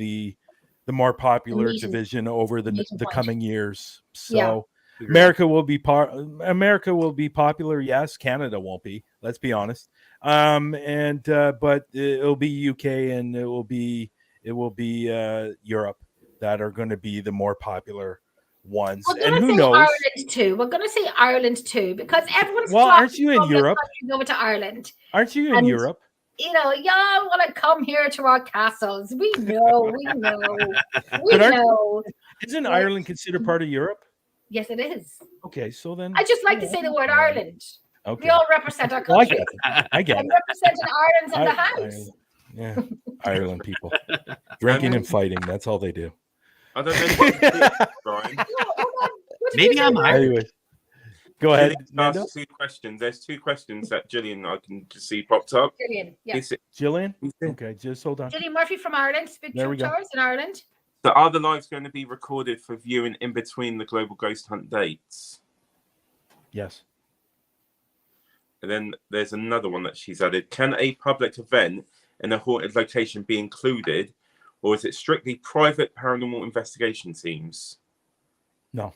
the more popular division over the coming years. So America will be popular. Yes, Canada won't be. Let's be honest. But it'll be UK and it will be Europe that are going to be the more popular ones. And who knows? Ireland too. We're going to say Ireland too because everyone's aren't you in Europe? Over to Ireland. Aren't you in Europe? Y'all want to come here to our castles. We know. We know. Isn't Ireland considered part of Europe? Yes, it is. Okay, so then I just like to say the word Ireland. Okay. We all represent our country. I get it. I'm representing Ireland's in the house. Yeah, Ireland people. Drinking and fighting. That's all they do. I don't know. Brian. Maybe I'm Irish. Anyway, go ahead. Ask 2 questions. There's 2 questions that Gillian I can just see popped up. Gillian, yeah. Gillian? Okay, just hold on. Gillian Murphy from Ireland. Big True Towers in Ireland. So are the lives going to be recorded for viewing in between the Global Ghost Hunt dates? Yes. And then there's another one that she's added. Can a public event in a haunted location be included, or is it strictly private paranormal investigation teams? No.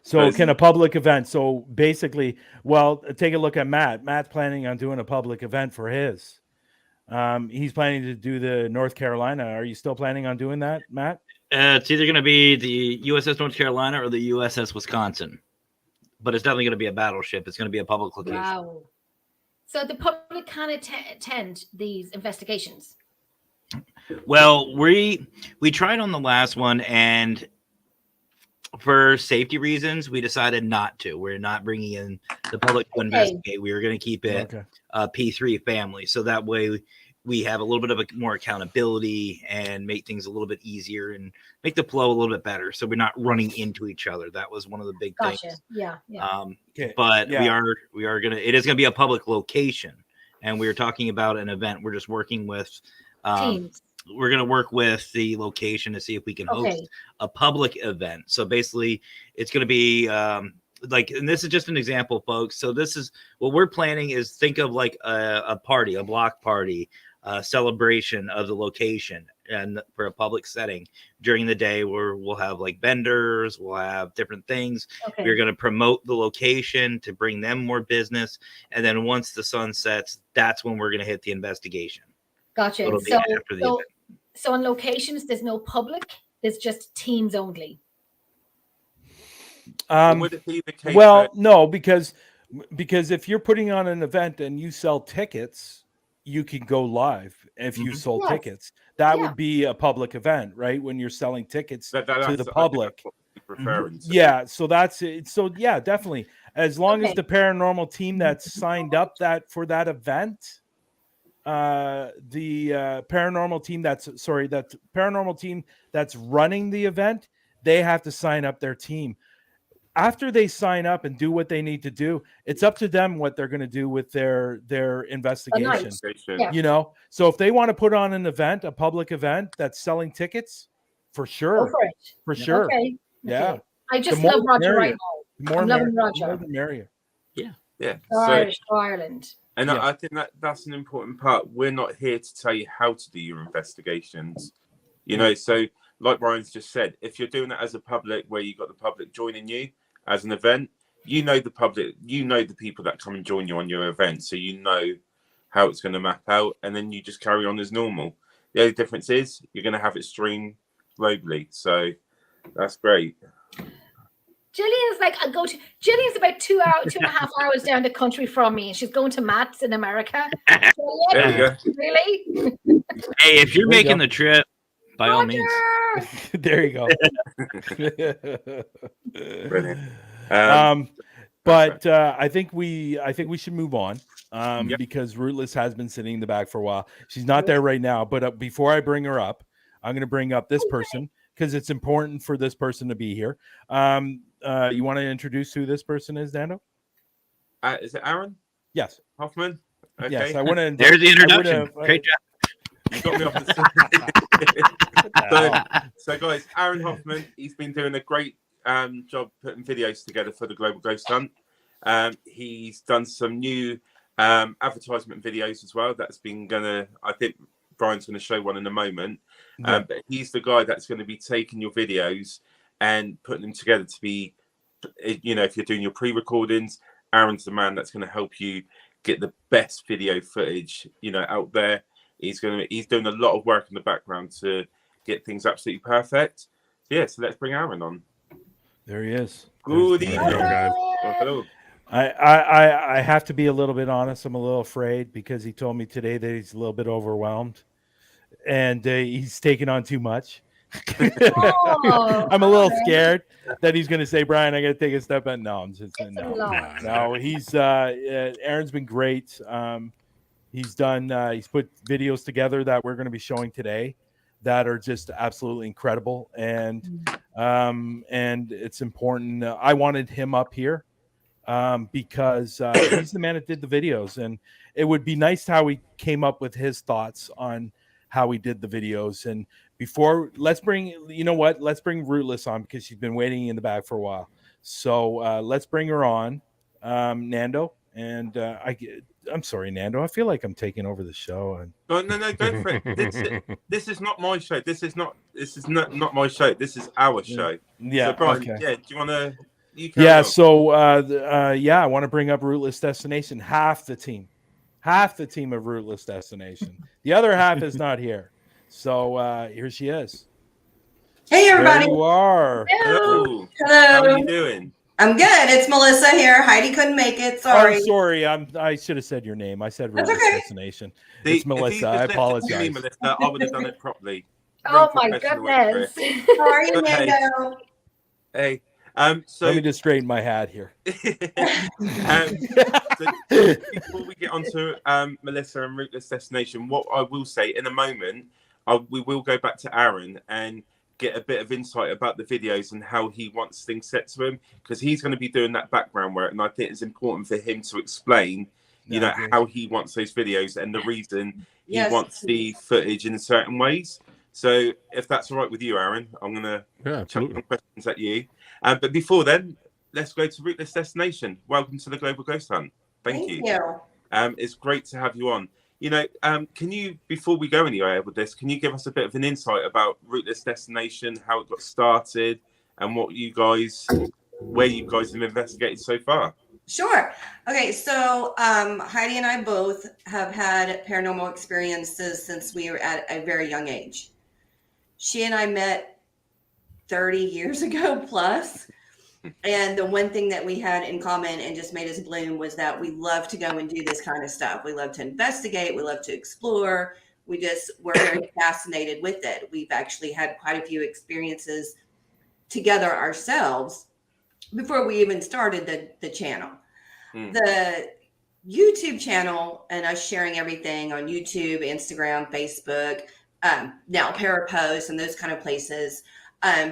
So can a public event? So basically, take a look at Matt. Matt's planning on doing a public event for his. He's planning to do the North Carolina. Are you still planning on doing that, Matt? It's either going to be the USS North Carolina or the USS Wisconsin. But it's definitely going to be a battleship. It's going to be a public location. Wow. So the public can attend these investigations? Well, we tried on the last one, and for safety reasons, we decided not to. We're not bringing in the public to investigate. We were going to keep it P3 family. So that way we have a little bit of more accountability and make things a little bit easier and make the flow a little bit better. So we're not running into each other. That was one of the big things. Yeah. But we are going to, it is going to be a public location. And we were talking about an event. We're just working with we're going to work with the location to see if we can host a public event. So basically, it's going to be like, and this is just an example, folks. So this is what we're planning is think of like a party, a block party, celebration of the location, and for a public setting during the day where we'll have like vendors, we'll have different things. We're going to promote the location to bring them more business. And then once the sun sets, that's when we're going to hit the investigation. Gotcha. So on locations, there's no public, there's just teams only. Would it be the case No, because if you're putting on an event and you sell tickets, you can go live if you sold tickets. That would be a public event, right? When you're selling tickets to the public. So that's it. So yeah, definitely. As long as the paranormal team that's signed up for that event, the paranormal team that's running the event, they have to sign up their team. After they sign up and do what they need to do, it's up to them what they're going to do with their investigation. You know, so if they want to put on an event, a public event that's selling tickets, for sure. Yeah. I just love Roger right now. I'm loving Roger. More the merrier. Yeah. Irish to Ireland. And I think that's an important part. We're not here to tell you how to do your investigations. You know, so like Brian's just said, if you're doing it as a public where you've got the public joining you as an event, you know the public, you know the people that come and join you on your event, so you know how it's going to map out, and then you just carry on as normal. The only difference is you're going to have it streamed globally, so that's great. Gillian's like, Gillian's about 2.5 hours down the country from me, and she's going to Matt's in America. There you go. Really? Hey, if you're making the trip, by all means. There you go. Brilliant. But I think we should move on because Rootless has been sitting in the back for a while. She's not there right now, but before I bring her up, I'm going to bring up this person because it's important for this person to be here. You want to introduce who this person is, Dando? Is it Aaron? Yes. Hoffman? Okay. Yes, I want to. There's the introduction. Great job. You got me off so guys, Aaron Hoffman, he's been doing a great job putting videos together for the Global Ghost Hunt. He's done some new advertisement videos as well. That's been I think Brian's gonna show one in a moment. But he's the guy that's going to be taking your videos and putting them together to be, you know, if you're doing your pre-recordings, Aaron's the man that's going to help you get the best video footage, you know, out there. He's doing a lot of work in the background to get things absolutely perfect. So let's bring Aaron on. There he is. Good evening, guys. Hello. I have to be a little bit honest. I'm a little afraid because he told me today that he's a little bit overwhelmed and he's taking on too much. I'm a little scared that he's going to say, Brian, I got to take a step back. No, I'm just saying no. He's Aaron's been great. He's put videos together that we're going to be showing today that are just absolutely incredible. And it's important. I wanted him up here because he's the man that did the videos, and it would be nice how he came up with his thoughts on how he did the videos. And let's bring Rootless on because she's been waiting in the back for a while. So let's bring her on, Nando. And I'm sorry, Nando. I feel like I'm taking over the show. No, don't fret. This is not my show. This is not my show. This is our show. Yeah. So Brian, okay. Do you want to? I want to bring up Rootless Destination. Half the team of Rootless Destination. The other half is not here. So here she is. Hey, everybody. There you are. Hello. Hello. How are you doing? I'm good. It's Melissa here. Heidi couldn't make it. Sorry. I'm sorry. I should have said your name. I said Rootless Destination. It's Melissa. I apologize. Me, Melissa, I would have done it properly. Oh my goodness. How are you, Nando? Hey. So let me just straighten my hat here. So before we get on to Melissa and Rootless Destination, what I will say in a moment, we will go back to Aaron and get a bit of insight about the videos and how he wants things set to him, because he's going to be doing that background work, and I think it's important for him to explain, you know, how he wants those videos and the reason he Yes. wants the footage in certain ways. So if that's all right with you, Aaron, I'm going to chuck some questions at you. But before then, let's go to Rootless Destination. Welcome to the Global Ghost Hunt. Thank you. It's great to have you on. You know, can you, before we go anywhere with this, can you give us a bit of an insight about Rootless Destination, how it got started, and where you guys have investigated so far? Sure. Okay, so Heidi and I both have had paranormal experiences since we were at a very young age. She and I met 30 years ago plus. And the one thing that we had in common and just made us bloom was that we love to go and do this kind of stuff. We love to investigate. We love to explore. We're very fascinated with it. We've actually had quite a few experiences together ourselves before we even started the channel. The YouTube channel and us sharing everything on YouTube, Instagram, Facebook, now Parapost and those kind of places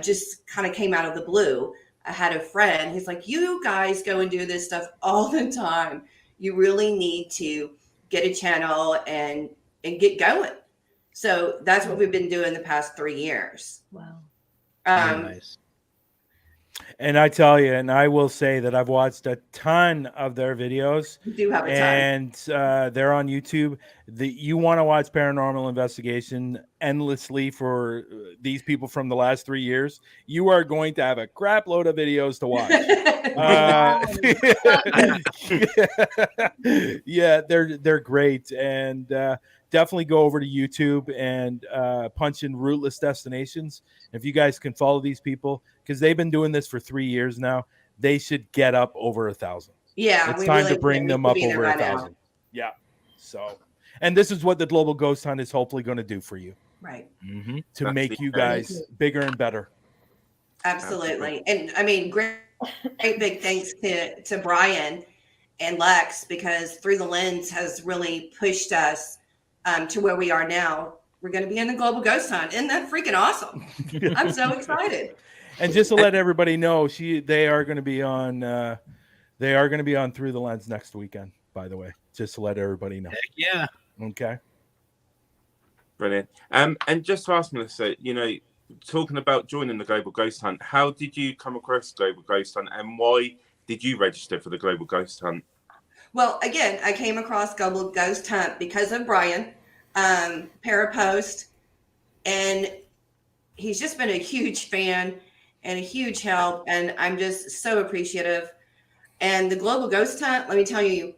just kind of came out of the blue. I had a friend, he's like, you guys go and do this stuff all the time. You really need to get a channel and get going. So that's what we've been doing the past 3 years. Wow. Nice. And I tell you, and I will say that I've watched a ton of their videos. We do have a ton. And they're on YouTube. You want to watch Paranormal Investigation endlessly for these people from the last 3 years, you are going to have a crap load of videos to watch. Yeah, they're great. And definitely go over to YouTube and punch in Rootless Destinations. If you guys can follow these people, because they've been doing this for 3 years now, they should get up over 1,000. Yeah, it's time to bring them up over 1,000. Yeah. So, and this is what the Global Ghost Hunt is hopefully going to do for you, right? To make you guys bigger and better. Absolutely. And I mean, great big thanks to Brian and Lex, because Through the Lens has really pushed us to where we are now. We're going to be in the Global Ghost Hunt. Isn't that freaking awesome? I'm so excited. And just to let everybody know, they are going to be on Through the Lens next weekend, by the way, just to let everybody know. Heck yeah. Okay. Brilliant. And just to ask Melissa, you know, talking about joining the Global Ghost Hunt, how did you come across Global Ghost Hunt, and why did you register for the Global Ghost Hunt? Well, again, I came across Global Ghost Hunt because of Brian, Parapost, and he's just been a huge fan and a huge help, and I'm just so appreciative. And the Global Ghost Hunt, let me tell you,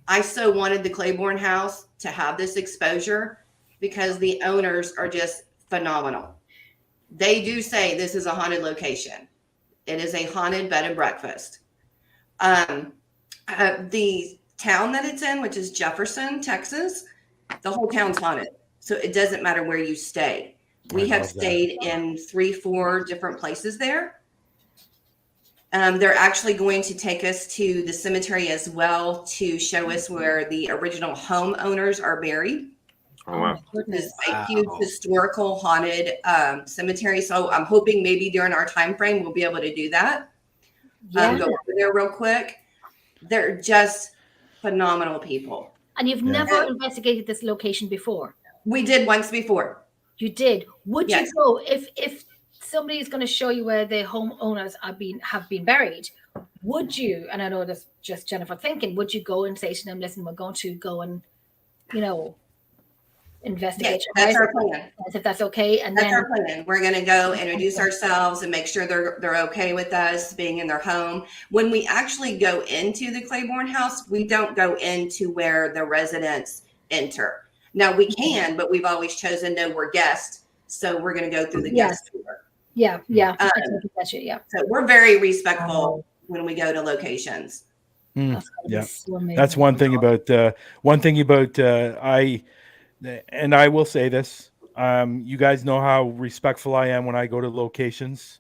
I so wanted the Claiborne House to have this exposure because the owners are just phenomenal. They do say this is a haunted location. It is a haunted bed and breakfast. The town that it's in, which is Jefferson, Texas, the whole town's haunted. So it doesn't matter where you stay. We have stayed in 3-4 different places there. They're actually going to take us to the cemetery as well to show us where the original homeowners are buried. Oh, wow. It's a huge historical haunted cemetery. So I'm hoping maybe during our time frame, we'll be able to do that. Go over there real quick. They're just phenomenal people. And you've never investigated this location before? We did once before. You did. Would you go if somebody is going to show you where the homeowners have been buried? Would you? And I know that's just Jennifer thinking. Would you go and say to them, "Listen, we're going to go and, investigate"? Yes, that's our plan. If that's okay, and that's our plan. We're going to go introduce ourselves and make sure they're okay with us being in their home. When we actually go into the Claiborne House, we don't go into where the residents enter. Now we can, but we've always chosen no, we're guests, so we're going to go through the guest tour. Yeah. So we're very respectful when we go to locations. That's one thing about I will say this. You guys know how respectful I am when I go to locations.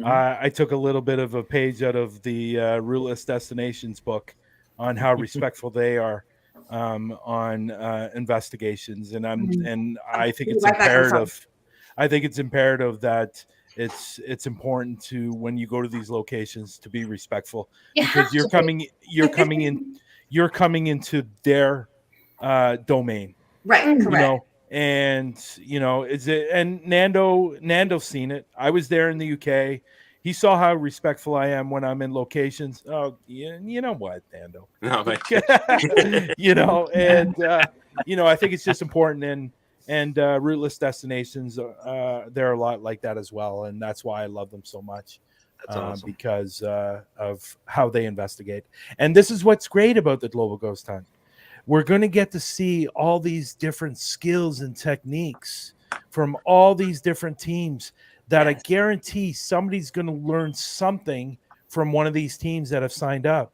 I took a little bit of a page out of the Rootless Destinations book on how respectful they are on investigations, and I think it's imperative. I think it's imperative that it's important to, when you go to these locations, to be respectful, because you're coming you're coming into their domain. Right, correct. You know, and and Nando's seen it. I was there in the UK. He saw how respectful I am when I'm in locations. Oh, yeah, you know what, Nando? No, and I think it's just important, and Rootless Destinations, they're a lot like that as well, and that's why I love them so much. That's awesome. Because of how they investigate. And this is what's great about the Global Ghost Hunt. We're going to get to see all these different skills and techniques from all these different teams that I guarantee somebody's going to learn something from one of these teams that have signed up.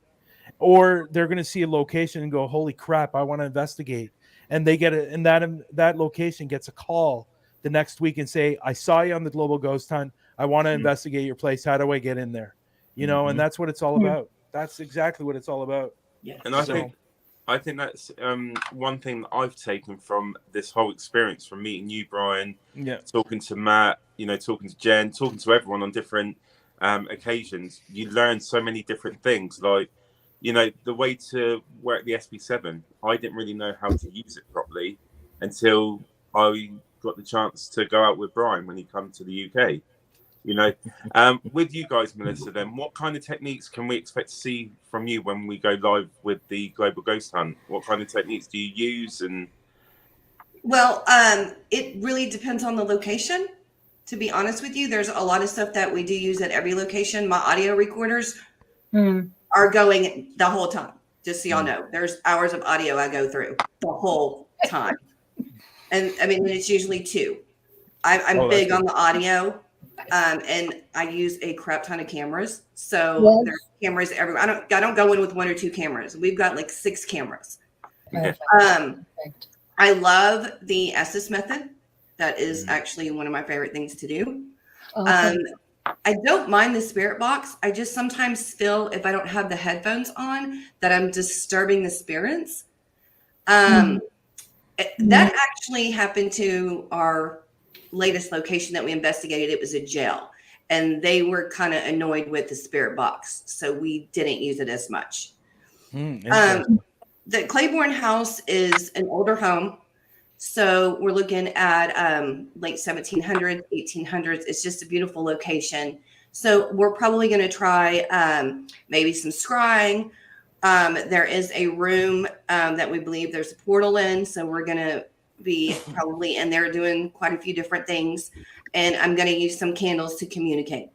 Or they're going to see a location and go, holy crap, I want to investigate. And they get it, and that location gets a call the next week and say, I saw you on the Global Ghost Hunt. I want to investigate your place. How do I get in there? And that's what it's all about. That's exactly what it's all about. Yes. And I think that's one thing that I've taken from this whole experience, from meeting you, Brian, talking to Matt, talking to Jen, talking to everyone on different occasions. You learn so many different things, like, the way to work the SP7. I didn't really know how to use it properly until I got the chance to go out with Brian when he came to the UK. With you guys, Melissa, then what kind of techniques can we expect to see from you when we go live with the Global Ghost Hunt? What kind of techniques do you use? And well, it really depends on the location. To be honest with you, there's a lot of stuff that we do use at every location. My audio recorders are going the whole time. Just so y'all know, there's hours of audio I go through the whole time. And I mean, it's usually 2. I'm big on the audio. And I use a crap ton of cameras. So there's cameras everywhere. I don't go in with 1 or 2 cameras. We've got like 6 cameras. I love the Estes method. That is actually one of my favorite things to do. I don't mind the spirit box. I just sometimes feel, if I don't have the headphones on, that I'm disturbing the spirits. That actually happened to our latest location that we investigated. It was a jail, and they were kind of annoyed with the spirit box, so we didn't use it as much. The Claiborne house is an older home, so we're looking at late 1700s, 1800s. It's just a beautiful location, so we're probably going to try maybe some scrying. There is a room that we believe there's a portal in, so we're going to be probably in there doing quite a few different things, and I'm going to use some candles to communicate.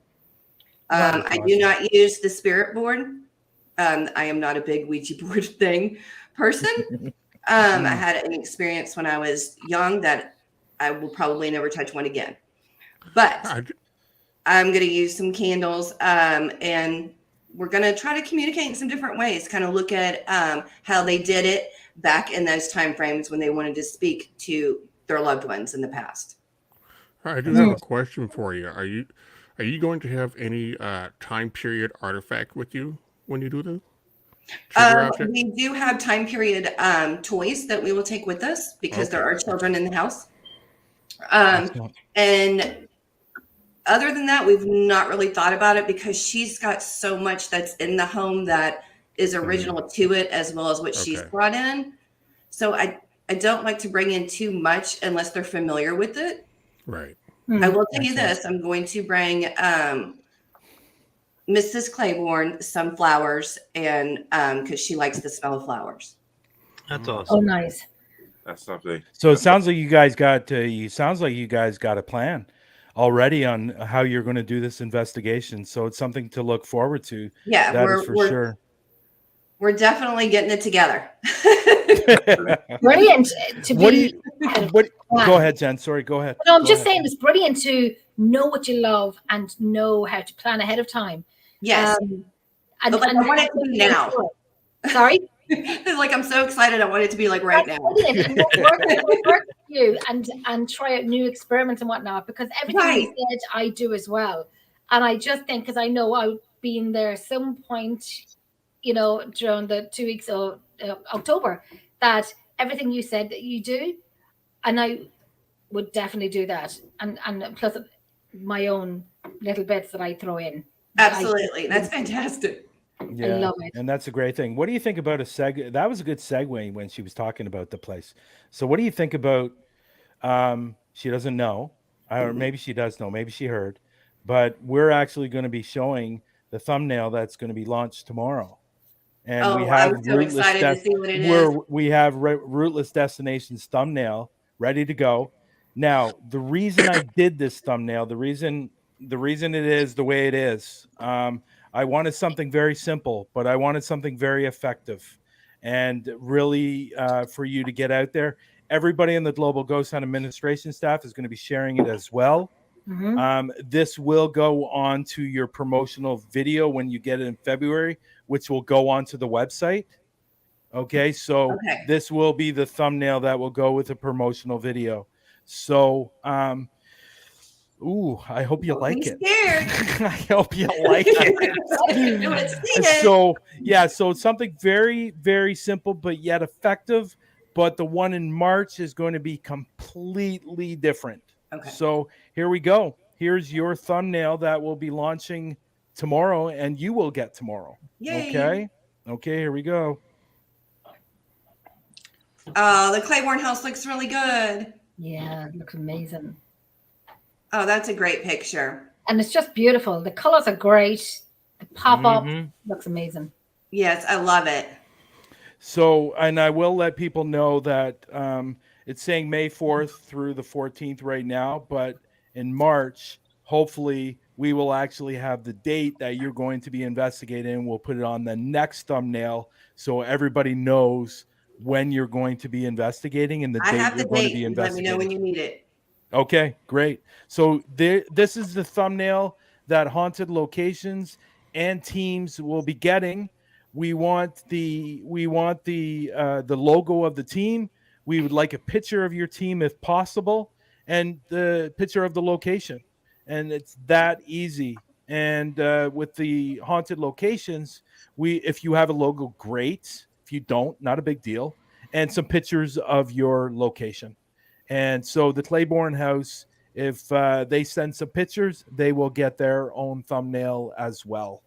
I do not use the spirit board. I am not a big Ouija board person. I had an experience when I was young that I will probably never touch one again, but I'm going to use some candles, and we're going to try to communicate in some different ways, kind of look at how they did it back in those time frames when they wanted to speak to their loved ones in the past. I do have a question for you. Are you going to have any time period artifact with you when you do this? We do have time period toys that we will take with us because there are children in the house. And other than that, we've not really thought about it because she's got so much that's in the home that is original to it, as well as what she's brought in. So I don't like to bring in too much unless they're familiar with it. Right. I will tell you this. I'm going to bring Mrs. Claiborne some flowers, and because she likes the smell of flowers. That's awesome. Oh, nice. that's lovely. So it sounds like you guys got a plan already on how you're going to do this investigation. So it's something to look forward to. Yeah, that is for sure. We're definitely getting it together. Brilliant to be. Go ahead, Jen. Sorry, go ahead. No, I'm just saying it's brilliant to know what you love and know how to plan ahead of time. Yes. And I want it to be now. Sorry? It's like I'm so excited. I want it to be like right now. Brilliant. And we'll work with you and try out new experiments and whatnot, because everything you said I do as well. And I just think, because I know I'll be in there some point, during the 2 weeks of October, that everything you said that you do, and I would definitely do that. And plus my own little bits that I throw in. Absolutely. That's fantastic. Yeah, love it. and that's a great thing. What do you think about a seg? That was a good segue when she was talking about the place. So, what do you think about? She doesn't know, or maybe she does know. Maybe she heard, but we're actually going to be showing the thumbnail that's going to be launched tomorrow, and we Oh, have I'm so excited to see what it where is. we have Rootless Destinations thumbnail ready to go. Now, the reason I did this thumbnail, the reason it is the way it is, I wanted something very simple, but I wanted something very effective, and really for you to get out there. Everybody in the Global Ghost Hunt administration staff is going to be sharing it as well. This will go on to your promotional video when you get it in February, which will go onto the website. Okay, so Okay. this will be the thumbnail that will go with the promotional video. So, I hope you like it. Scared. I hope you like it. Let's see it. So, yeah, so it's something very, very simple, but yet effective. But the one in March is going to be completely different. Okay. So here we go. Here's your thumbnail that will be launching tomorrow, and you will get tomorrow. Yay. Okay, here we go. The Claiborne house looks really good. Yeah, it looks amazing. Oh, that's a great picture. And it's just beautiful. The colors are great. The pop-up Mhm. looks amazing. Yes, I love it. So, and I will let people know that it's saying May 4th through the 14th right now, but in March, hopefully, we will actually have the date that you're going to be investigating. We'll put it on the next thumbnail so everybody knows when you're going to be investigating and the I date have the you're going to date. be Let me investigating. know when you need it. Okay, great. So this is the thumbnail that Haunted Locations and teams will be getting. We want the logo of the team. We would like a picture of your team if possible, and the picture of the location. And it's that easy. And with the Haunted Locations, if you have a logo, great. If you don't, not a big deal. And some pictures of your location. And so the Claiborne House, if they send some pictures, they will get their own thumbnail as well.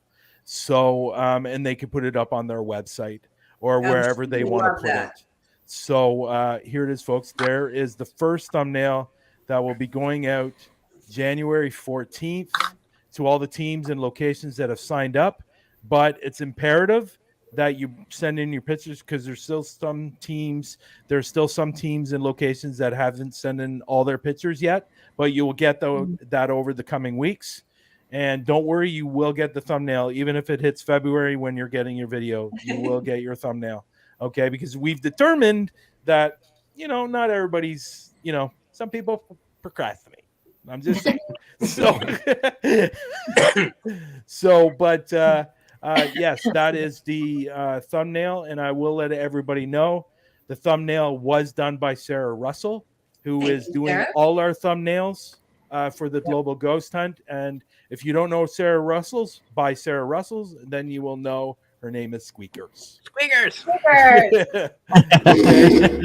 So, and they can put it up on their website or wherever they want to put it. So here it is, folks. There is the first thumbnail that will be going out January 14th to all the teams and locations that have signed up. But it's imperative that you send in your pictures because there's still some teams and locations that haven't sent in all their pictures yet, but you will get that over the coming weeks. And don't worry, you will get the thumbnail. Even if it hits February when you're getting your video, you will get your thumbnail. Okay, because we've determined that, not everybody's, some people procrastinate. I'm just saying. But yes, that is the thumbnail, and I will let everybody know the thumbnail was done by Sarah Russell, who is doing all our thumbnails for the Global Ghost Hunt. And if you don't know Sarah Russell's, by Sarah Russell's, then you will know her name is Squeakers. Squeakers. Okay.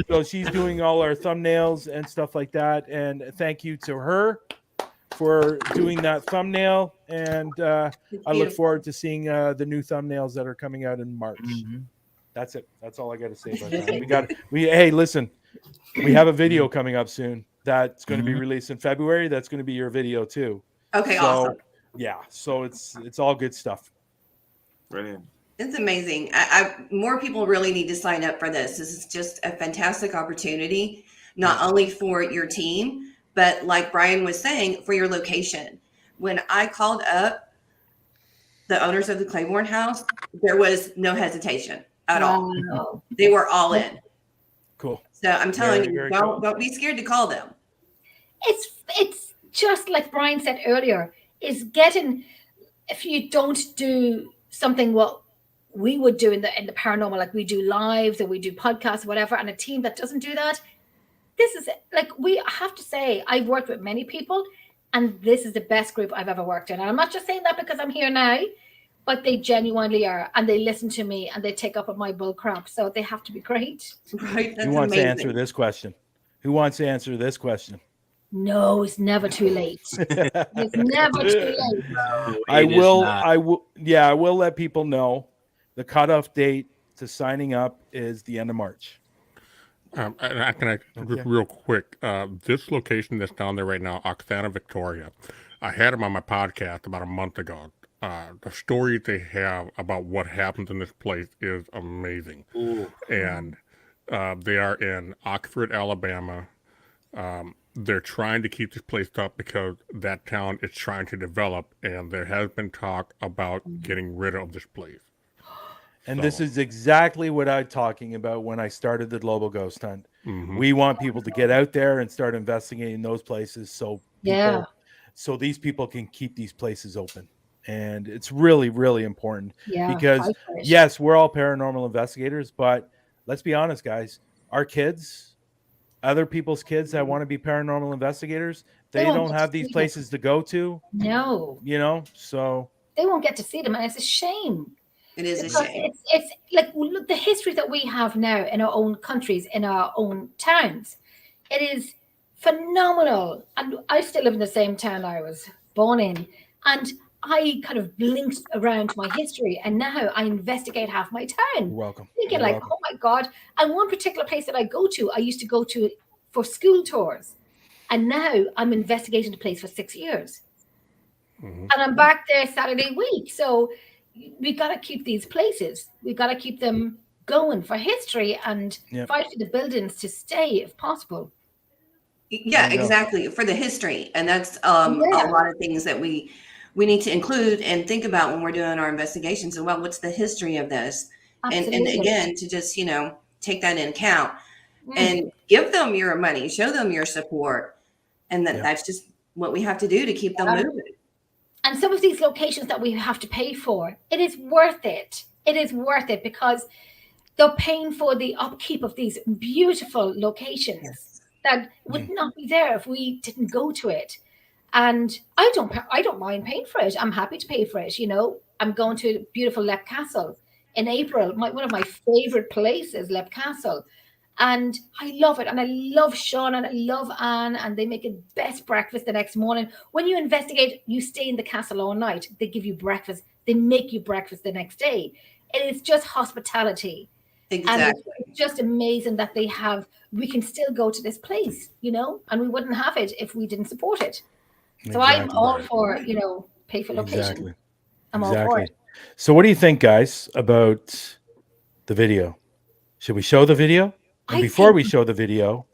So she's doing all our thumbnails and stuff like that. And thank you to her for doing that thumbnail, and I look forward to seeing the new thumbnails that are coming out in March. That's it. That's all I got to say about that. Hey, listen, we have a video coming up soon that's going to be released in February. That's going to be your video too. Okay, awesome. Yeah, so it's all good stuff. Brilliant. It's amazing. More people really need to sign up for this. This is just a fantastic opportunity, not only for your team, but like Brian was saying, for your location. When I called up the owners of the Claiborne House, there was no hesitation at all. They were all in. Cool. So I'm telling you, very don't be scared to call them. It's just like Brian said earlier, is getting, if you don't do something what we would do in the paranormal, like we do lives or we do podcasts, whatever, and a team that doesn't do that, this is like, we have to say, I've worked with many people, and this is the best group I've ever worked in. And I'm not just saying that because I'm here now, but they genuinely are, and they listen to me and they take up on my bull crap. So they have to be great. Right? That's Who wants amazing. to answer this question? Who wants to answer this question? No, it's never too late. It's never too late. I will let people know The cutoff date to signing up is the end of March. And I can just real quick. This location that's down there right now, Oksana, Victoria, I had them on my podcast about a month ago. The story they have about what happens in this place is amazing. Ooh. And they are in Oxford, Alabama. They're trying to keep this place up because that town is trying to develop, and there has been talk about getting rid of this place. And this is exactly what I'm talking about when I started the Global Ghost Hunt. Mhm. We want people to get out there and start investigating those places so these people can keep these places open. And it's really, really important because yes, we're all paranormal investigators, but let's be honest, guys, our kids, other people's kids that want to be paranormal investigators, they don't have these places to go to. No. You know, so they won't get to see them, and it's a shame. It is Because a shame. it's like, look, the history that we have now in our own countries, in our own towns, it is phenomenal. And I still live in the same town I was born in, and I kind of blinked around my history, and now I investigate half my town. you're welcome. Thinking You're like, welcome. oh my God. And one particular place that I go to, I used to go to for school tours. And now I'm investigating the place for 6 years. Mhm. And I'm back there Saturday week. So we got to keep these places. We got to keep them going for history and fight for the buildings to stay if possible. Yeah, There you go. exactly. For the history. And that's a lot of things that we need to include and think about when we're doing our investigations. So, well, what's the history of this? And Absolutely. again, to just, take that in account and give them your money, show them your support. And that's just what we have to do to keep them moving. And some of these locations that we have to pay for, it is worth it. It is worth it because they're paying for the upkeep of these beautiful locations that would not be there if we didn't go to it. And I don't mind paying for it. I'm happy to pay for it. I'm going to beautiful Leap Castle in April. One of my favorite places, Leap Castle. And I love it. And I love Sean and I love Anne. And they make a best breakfast the next morning. When you investigate, you stay in the castle all night. They give you breakfast. They make you breakfast the next day. It is just hospitality. Exactly. And it's just amazing that we can still go to this place, and we wouldn't have it if we didn't support it. So I'm all for, pay for location. Exactly. I'm all for it. So what do you think, guys, about the video? Should we show the video? And before we show the video,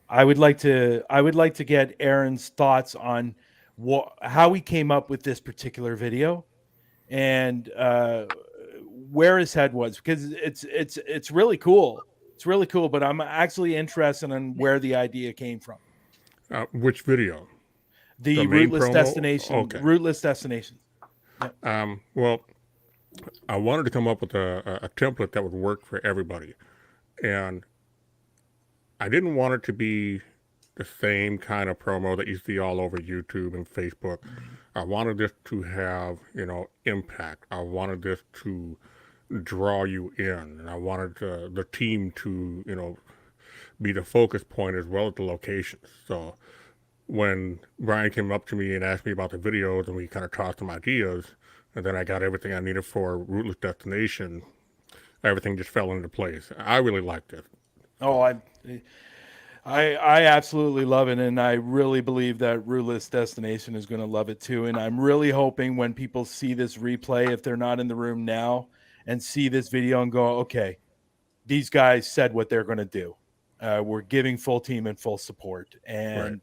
I would like to get Aaron's thoughts on how he came up with this particular video and where his head was, because it's really cool. It's really cool, but I'm actually interested in where the idea came from. Which video? The main Rootless promo? Destination. Okay. Rootless Destination. Well, I wanted to come up with a template that would work for everybody. And I didn't want it to be the same kind of promo that you see all over YouTube and Facebook. I wanted this to have, impact. I wanted this to draw you in. And I wanted the team to, be the focus point as well as the locations. So when Brian came up to me and asked me about the videos and we kind of tossed some ideas, and then I got everything I needed for Rootless Destination, everything just fell into place. I really liked it. Oh, I absolutely love it, and I really believe that Rootless Destination is going to love it too. And I'm really hoping when people see this replay, if they're not in the room now, and see this video and go, okay, these guys said what they're going to do. We're giving full team and full support, and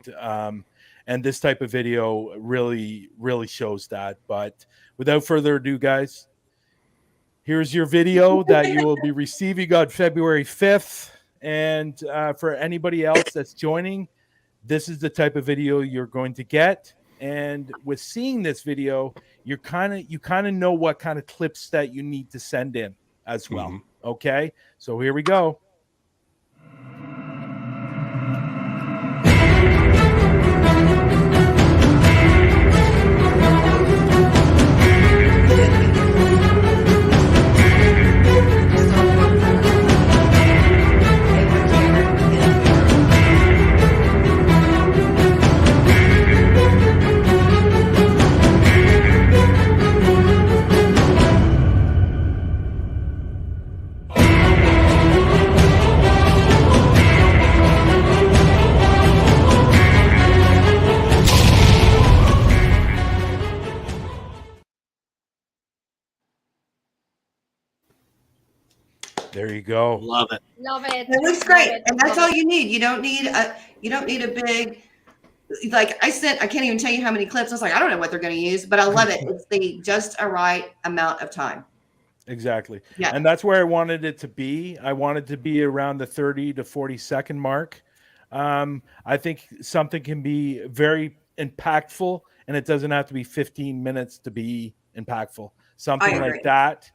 and this type of video really, really shows that. But without further ado, guys, here's your video that you will be receiving on February 5th. And for anybody else that's joining, this is the type of video you're going to get. And with seeing this video, you kind of know what kind of clips that you need to send in as well. Mm-hmm. Okay, so here we go. There you go. Love it. Love it. It looks Love great, it. and that's Love all you need. You don't need a big, like I can't even tell you how many clips. I was like, I don't know what they're going to use, but I love it. It's the just a right amount of time. Exactly. Yeah. And that's where I wanted it to be. I wanted to be around the 30 to 40 second mark. I think something can be very impactful, and it doesn't have to be 15 minutes to be impactful. Something agree. like that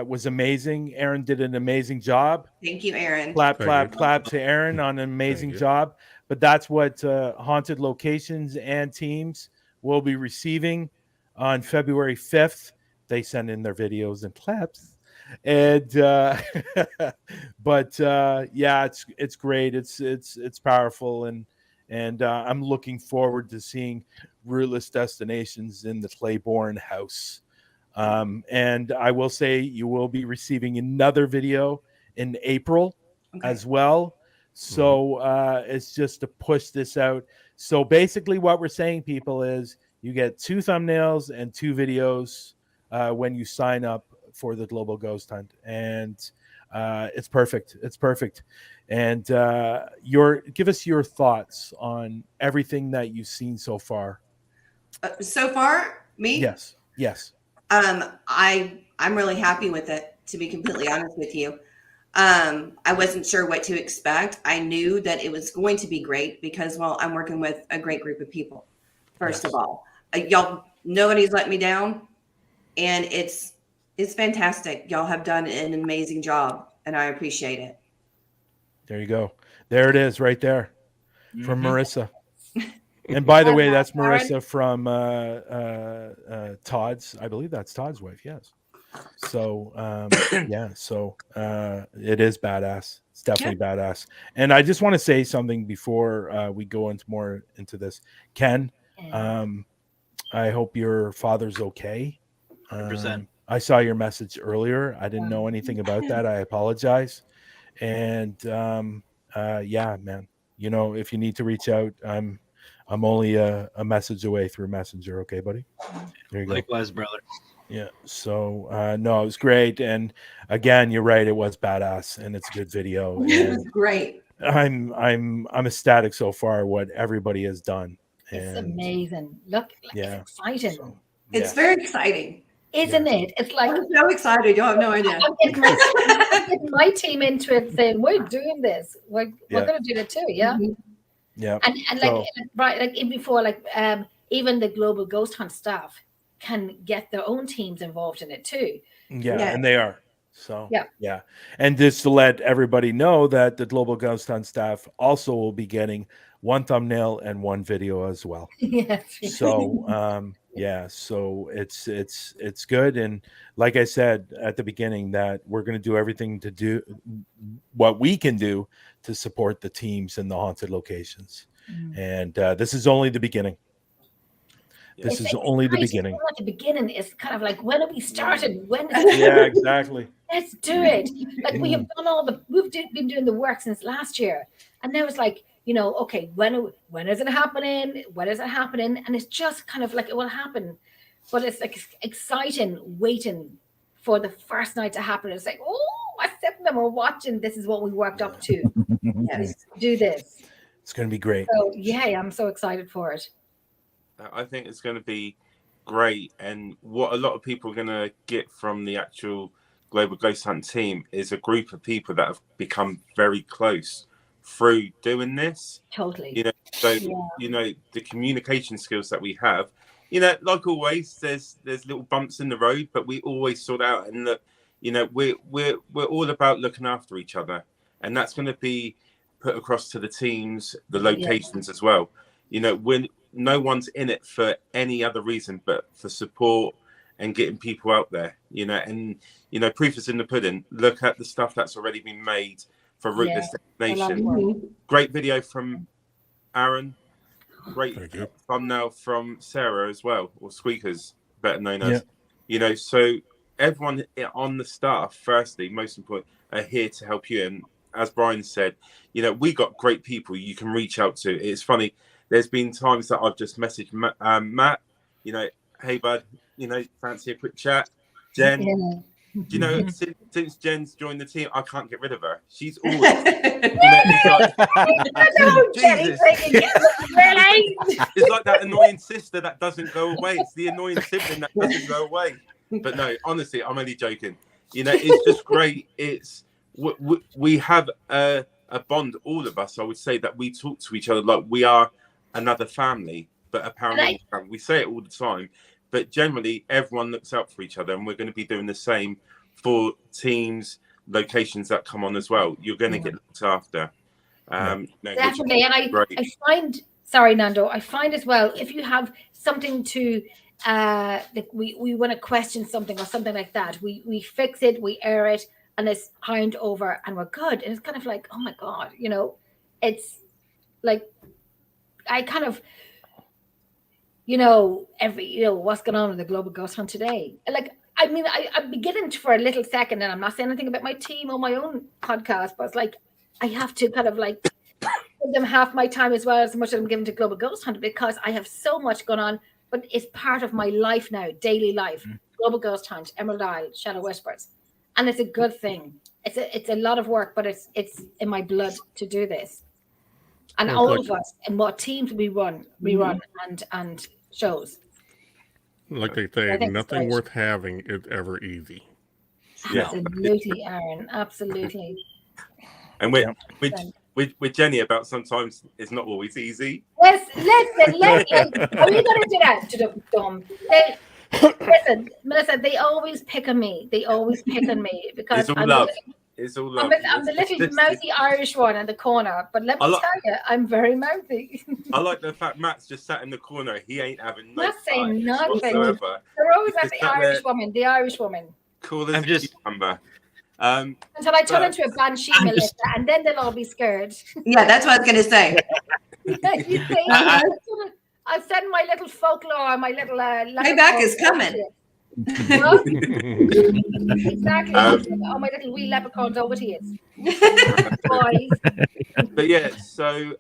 was amazing. Aaron did an amazing job. Thank you, Aaron. Clap, Thank clap, you. clap to Aaron on an amazing Thank you. job. But that's what Haunted Locations and teams will be receiving on February 5th. They send in their videos and claps. And but yeah, it's great. It's powerful, and I'm looking forward to seeing Rootless Destinations in the Claiborne house. And I will say you will be receiving another video in April as well. So it's just to push this out. So basically what we're saying, people, is you get 2 thumbnails and 2 videos when you sign up for the Global Ghost Hunt. And it's perfect. It's perfect. And give us your thoughts on everything that you've seen so far. So far, me? Yes. Yes. I'm really happy with it, to be completely honest with you. I wasn't sure what to expect. I knew that it was going to be great because, well, I'm working with a great group of people. First of all, y'all, nobody's let me down, and it's fantastic. Y'all have done an amazing job, and I appreciate it. There you go. There it is, right there, from Mhm. Marissa. And by the way, Aaron. that's Marissa from Todd's. I believe that's Todd's wife. Yes. So yeah. So it is badass. It's definitely badass. And I just want to say something before we go into this. Ken, I hope your father's okay. 100%. I saw your message earlier. I didn't know anything about that. I apologize. And yeah, man. You know, if you need to reach out, I'm only a message away through Messenger. Okay, buddy. There you go. Likewise, brother. Yeah. So no, it was great. And again, you're right. It was badass, and it's a good video. It was And great. I'm ecstatic so far what everybody has done. It's And amazing. Look, yeah. it's exciting. so, It's yeah. very exciting. Isn't it? It's like I'm so excited. You have no idea. I'm getting my team into it, saying we're doing this. We're Yeah. going to do it too. Yeah. Yeah. And like right, like in before, like even the Global Ghost Hunt staff can get their own teams involved in it too. Yeah, Yeah. and they are. So Yeah. And just to let everybody know that the Global Ghost Hunt staff also will be getting 1 thumbnail and 1 video as well. Yes. So yeah, so it's good. And like I said at the beginning, that we're going to do everything to do what we can do to support the teams in the haunted locations. And this is only the beginning. This is only the beginning. At the beginning is kind of like, when have we started? When is Yeah, exactly. Let's do it. Like we have done been doing the work since last year, and now it's like, you know, okay, when is it happening? When is it happening? And it's just kind of like it will happen, but it's like exciting waiting for the first night to happen. It's like, oh, I said them are watching. This is what we worked up to. Yes, do this. It's going to be great. So yeah, I'm so excited for it. I think it's going to be great. And what a lot of people are going to get from the actual Global Ghost Hunt team is a group of people that have become very close through doing this. Totally. You know, so you know, the communication skills that we have, you know, like always, there's little bumps in the road, but we always sort out. And look, you know, we're all about looking after each other, and that's going to be put across to the teams, the locations as well. You know, when no one's in it for any other reason but for support and getting people out there, you know, and, you know, proof is in the pudding. Look at the stuff that's already been made for Rootless Destination. Great video from Aaron. Great thumbnail from Sarah as well, or Squeakers, better known as. You know, so everyone on the staff, firstly, most important, are here to help you. And as Brian said, you know, we got great people you can reach out to. It's funny. There's been times that I've just messaged Matt, you know, hey, bud, you know, fancy a quick chat. Jen, you know, since Jen's joined the team, I can't get rid of her. She's always, it's like, Jesus. Really? It's like that annoying sister that doesn't go away. It's the annoying sibling that doesn't go away. But no, honestly, I'm only joking. You know, it's just great. It's we have a bond, all of us. I would say that we talk to each other like we are another family, but a paranormal family. We say it all the time, but generally everyone looks out for each other, and we're going to be doing the same for teams, locations that come on as well. You're going to get looked after. Definitely, and I find, sorry, Nando, I find as well, if you have something to like we want to question something or something like that, we fix it, we air it, and it's ironed over, and we're good. And it's kind of like, oh my god, you know, it's like I kind of, you know, what's going on with the Global Ghost Hunt today. Like, I mean, I'm beginning to, for a little second, and I'm not saying anything about my team or my own podcast, but it's like I have to kind of like give them half my time as well as much as I'm giving to Global Ghost Hunt, because I have so much going on. But it's part of my life now, daily life. Global Ghost Hunt, Emerald Isle, Shadow Whispers, and it's a good thing. It's a lot of work, but it's in my blood to do this. And all of us, and what teams we run and shows. Like they say, nothing worth having is ever easy. Absolutely, Aaron. Absolutely. And with Jenny about sometimes it's not always easy. Listen. Are we going to do that? Listen, Melissa, they always pick on me. Because it's all love. I'm the little mouthy Irish one in the corner, but let me tell you, I'm very mouthy. I like the fact Matt's just sat in the corner. He ain't having no not saying nothing. whatsoever. They're always like the Irish woman. Cool as a cucumber. Until I turn into a banshee, Melissa, and then they'll all be scared. Yeah, that's what I was going to say. You see, I'll send my little folklore, my little payback is coming. Exactly. All my little wee leprechauns over to you. But yeah, so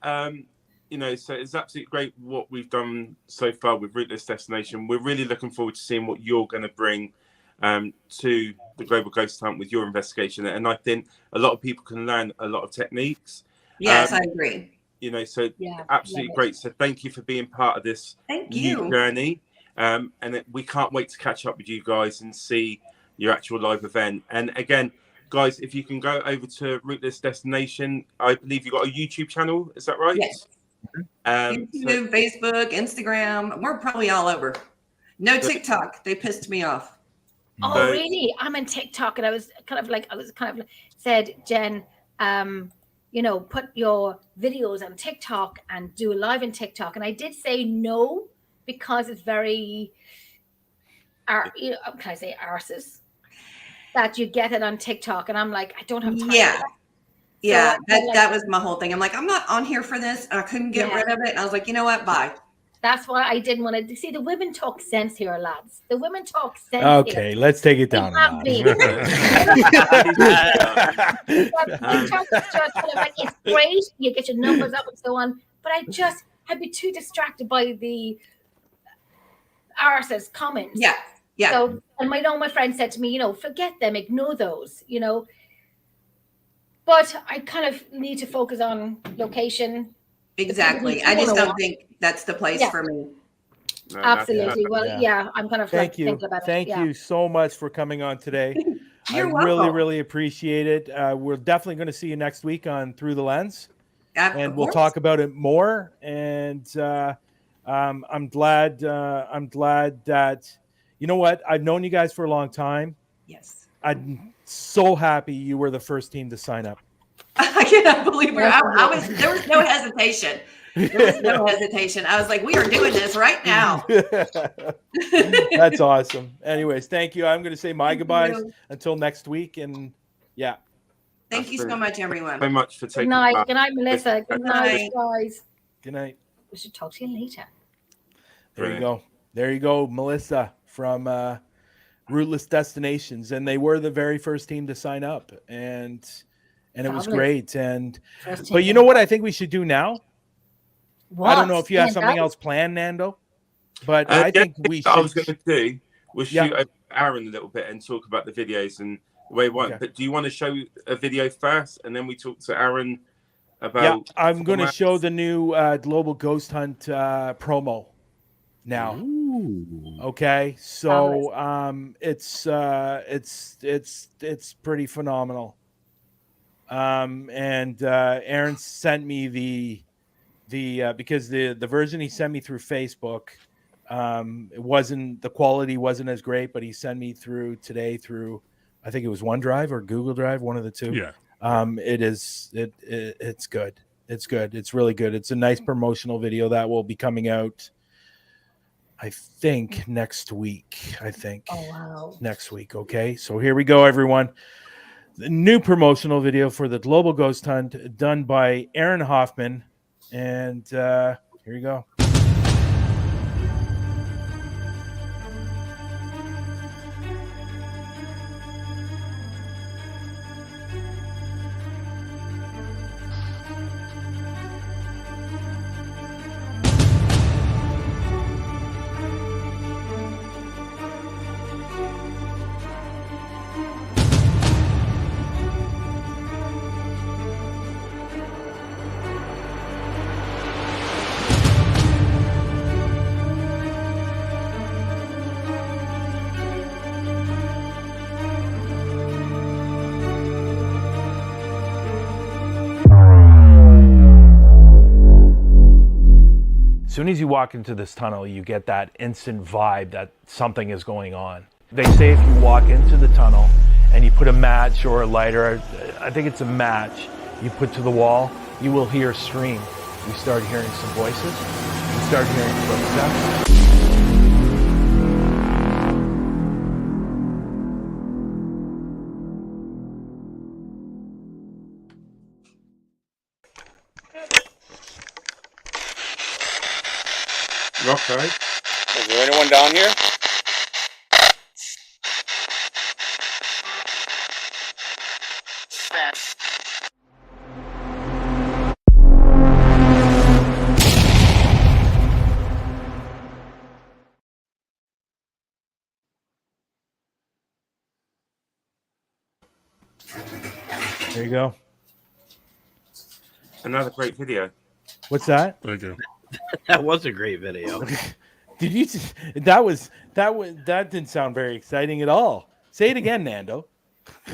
you know, so it's absolutely great what we've done so far with Rootless Destination. We're really looking forward to seeing what you're going to bring to the Global Ghost Hunt with your investigation, and I think a lot of people can learn a lot of techniques. Yes, I agree. You know, so absolutely great. So thank you for being part of this new journey. And we can't wait to catch up with you guys and see your actual live event. And again, guys, if you can go over to Rootless Destination, I believe you got a YouTube channel. Is that right? Yes. YouTube, Facebook, Instagram. We're probably all over. No TikTok. They pissed me off. Oh, really? I'm on TikTok, and I was kind of said, Jen, you know, put your videos on TikTok and do a live in TikTok. And I did say no, because it's very, can I say arses? That you get it on TikTok. And I'm like, I don't have time. Yeah. That was my whole thing. I'm like, I'm not on here for this. And I couldn't get rid of it. And I was like, you know what? Bye. That's why I didn't want to see the women talk sense here, lads. The women talk sense. Okay, let's take it down. It's great, you get your numbers up and so on, but I'd be too distracted by the RSS comments. Yeah. So, and my friend said to me, you know, forget them, ignore those, you know. But I kind of need to focus on location. Exactly. I just don't think that's the place for me. No, absolutely. Well, I'm kind of thank you. About thank you so much for coming on today. You're welcome. Really appreciate it. We're definitely going to see you next week on Through the Lens, and we'll talk about it more. And I'm glad that, you know what, I've known you guys for a long time. Yes. I'm so happy you were the first team to sign up. I cannot believe there was no hesitation. I was like, we are doing this right now. That's awesome. Anyways, thank you. I'm going to say my goodbyes until next week. And thank you so much, everyone. Very much for taking part. Good night, Melissa. Good night, guys. Good night. We should talk to you later. There you go. There you go, Melissa from Rootless Destinations. And they were the very first team to sign up. And it was great. But you know what I think we should do now? I don't know if you have something else planned, Nando, but I think we should. I was going to do was shoot Aaron a little bit and talk about the videos and the way we want. Okay. But do you want to show a video first, and then we talk to Aaron about? Yeah, I'm going to formats? show the new Global Ghost Hunt promo now. Ooh. Okay, so it's pretty phenomenal. And Aaron sent me the because the version he sent me through Facebook, the quality wasn't as great, but he sent me through today through, I think it was OneDrive or Google Drive, one of the two. Yeah. It's good. It's good. It's really good. It's a nice promotional video that will be coming out, I think, next week. Oh, wow. Next week. Okay. So here we go, everyone. The new promotional video for the Global Ghost Hunt done by Aaron Hoffman. And here you go. As soon as you walk into this tunnel, you get that instant vibe that something is going on. They say if you walk into the tunnel and you put a match or a lighter, I think it's a match, you put to the wall, you will hear a scream. You start hearing some voices, you start hearing footsteps. Okay. Is there anyone down here? There you go. Another great video. What's that? Thank you. That was a great video. Did you? That didn't sound very exciting at all. Say it again, Nando.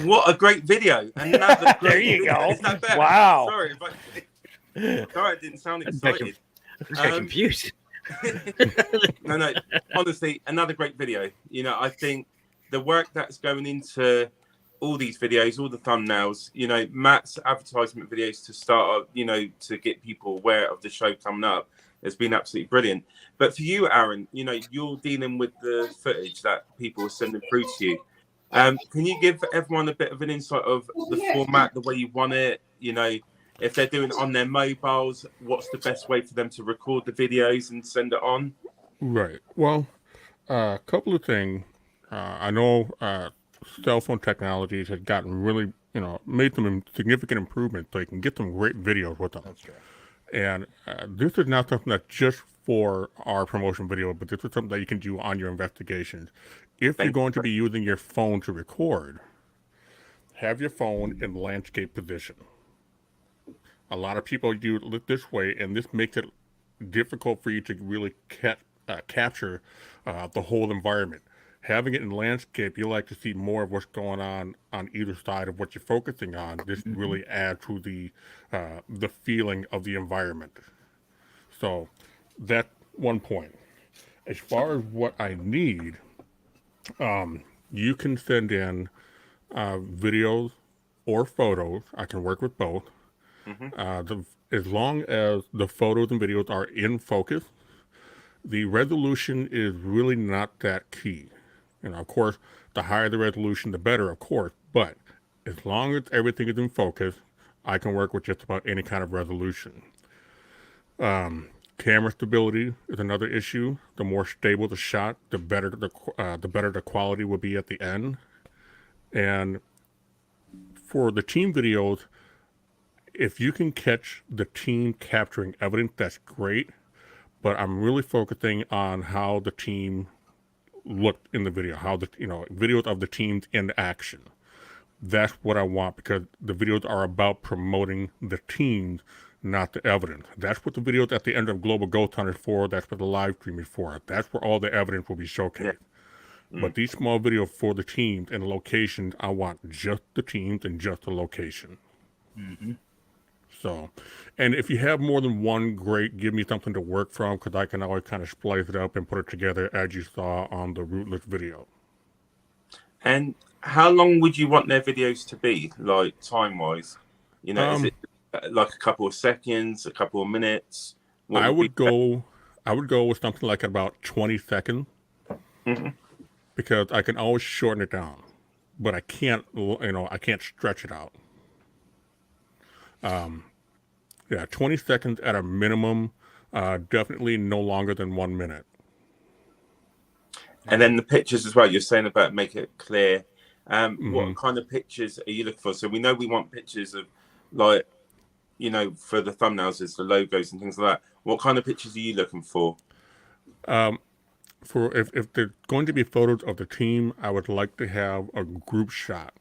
What a great video! Another great There you video. go. Is that better? Wow. Sorry, but sorry, I didn't sound excited. I got confused. No. Honestly, another great video. You know, I think the work that's going into all these videos, all the thumbnails, you know, Matt's advertisement videos to start, you know, to get people aware of the show coming up has been absolutely brilliant. But for you, Aaron, you know, you're dealing with the footage that people are sending through to you. Can you give everyone a bit of an insight of the format, the way you want it? You know, if they're doing it on their mobiles, what's the best way for them to record the videos and send it on? Right. Well, a couple of things. I know cell phone technologies has gotten really, you know, made some significant improvements so you can get some great videos with them. That's right. And this is not something that's just for our promotion video, but this is something that you can do on your investigations. If you're going to be using your phone to record, have your phone in landscape position. A lot of people do it this way, and this makes it difficult for you to really capture the whole environment. Having it in landscape, you like to see more of what's going on either side of what you're focusing on. This really adds to the feeling of the environment. So that's one point. As far as what I need, you can send in videos or photos. I can work with both. As long as the photos and videos are in focus, the resolution is really not that key. You know, of course, the higher the resolution, the better, of course. But as long as everything is in focus, I can work with just about any kind of resolution. Camera stability is another issue. The more stable the shot, the better the quality will be at the end. And for the team videos, if you can catch the team capturing evidence, that's great. But I'm really focusing on how the team looked in the video, how the videos of the teams in action. That's what I want, because the videos are about promoting the teams, not the evidence. That's what the videos at the end of Global Ghost Hunt is for. That's what the live stream is for. That's where all the evidence will be showcased. Yeah. But these small videos for the teams and the locations, I want just the teams and just the location. Mm-hmm. So, and if you have more than one, great, give me something to work from, because I can always kind of splice it up and put it together as you saw on the Rootless video. And how long would you want their videos to be, like time-wise? You know, is it like a couple of seconds, a couple of minutes? I would go with something like about 20 seconds, because I can always shorten it down, but I can't, I can't stretch it out. 20 seconds at a minimum, definitely no longer than 1 minute. And then the pictures as well, you're saying about make it clear. What kind of pictures are you looking for? So we know we want pictures of, like, for the thumbnails, is the logos and things like that. What kind of pictures are you looking for? For if there's going to be photos of the team, I would like to have a group shot.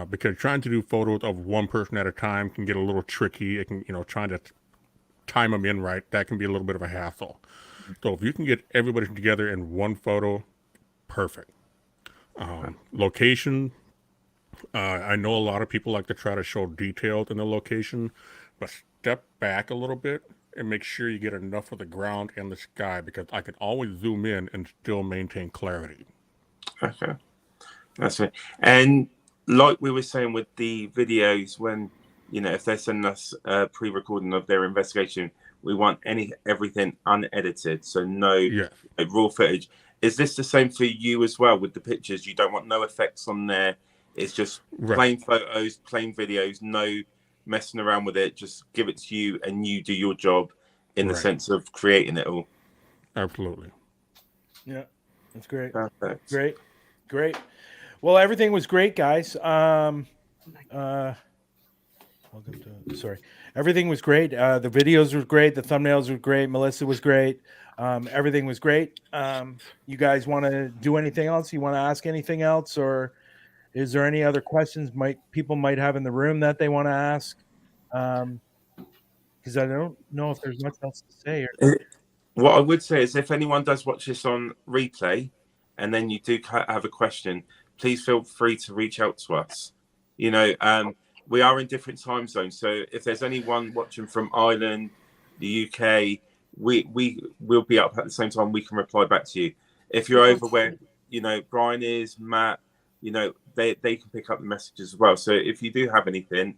Because trying to do photos of one person at a time can get a little tricky. It can, trying to time them in right, that can be a little bit of a hassle. So if you can get everybody together in one photo, perfect. Location, I know a lot of people like to try to show details in the location, but step back a little bit and make sure you get enough of the ground and the sky, because I can always zoom in and still maintain clarity. Okay, that's it. And like we were saying with the videos, when if they're sending us a pre-recording of their investigation, we want everything unedited, so no raw footage. Is this the same for you as well with the pictures? You don't want no effects on there. It's just plain photos, plain videos, no messing around with it. Just give it to you and you do your job in the sense of creating it all. Absolutely. Yeah, that's great. Perfect. Great. Well, everything was great, guys. Everything was great. The videos were great. The thumbnails were great. Melissa was great. Everything was great. You guys want to do anything else? You want to ask anything else, or is there any other questions people might have in the room that they want to ask? Because I don't know if there's much else to say. What I would say is, if anyone does watch this on replay, and then you do have a question, please feel free to reach out to us. We are in different time zones, so if there's anyone watching from Ireland, the UK, we will be up at the same time. We can reply back to you. If you're over where Brian is, Matt, they can pick up the messages as well. So if you do have anything,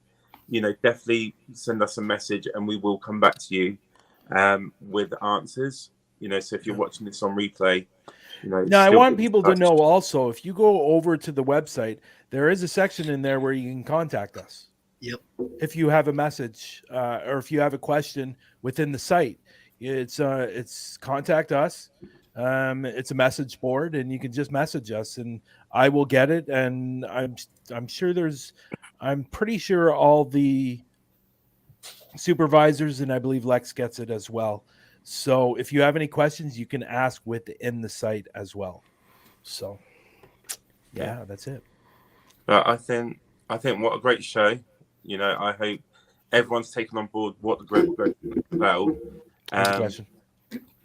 definitely send us a message and we will come back to you with answers. So if you're watching this on replay, now I want people to know also, if you go over to the website, there is a section in there where you can contact us. Yep. If you have a message or if you have a question within the site, it's contact us. It's a message board, and you can just message us, and I will get it. And I'm pretty sure all the supervisors, and I believe Lex gets it as well. So if you have any questions, you can ask within the site as well. So yeah, that's it. But I think what a great show. I hope everyone's taken on board what the Global Ghost is about.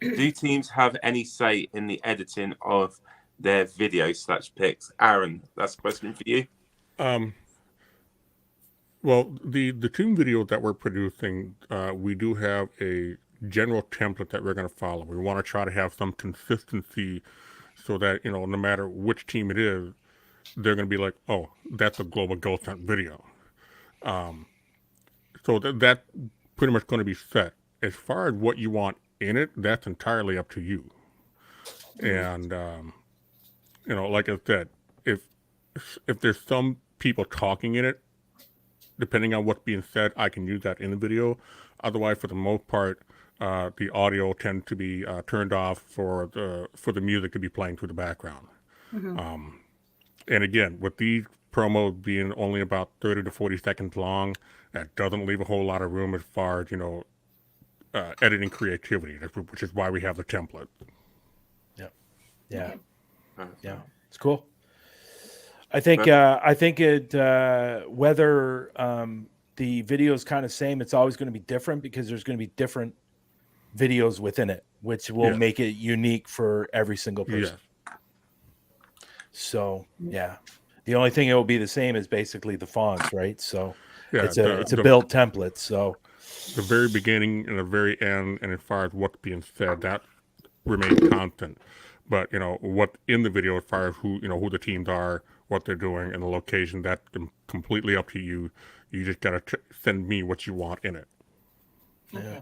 Do teams have any say in the editing of their video/pics? Aaron, that's a question for you. Well, the team video that we're producing, we do have a general template that we're going to follow. We want to try to have some consistency so that, no matter which team it is, they're going to be like, oh, that's a Global Ghost Hunt video. So that's pretty much going to be set. As far as what you want in it, that's entirely up to you. And, like I said, if there's some people talking in it, depending on what's being said, I can use that in the video. Otherwise, for the most part, the audio tends to be turned off for the music to be playing through the background. And again, with these promos being only about 30 to 40 seconds long, that doesn't leave a whole lot of room as far as editing creativity, which is why we have the template. Yep. Yeah. Okay. Yeah. It's cool. I think it whether the video is kind of same, it's always going to be different because there's going to be different videos within it, which will Yeah. make it unique for every single person. Yes. So yeah, the only thing it will be the same is basically the fonts, right? So Yeah, it's a built template. So the very beginning and the very end, and as far as what's being said, that remains constant. But what in the video, as far as who the teams are, what they're doing, and the location, that's completely up to you. You just gotta send me what you want in it. yeah.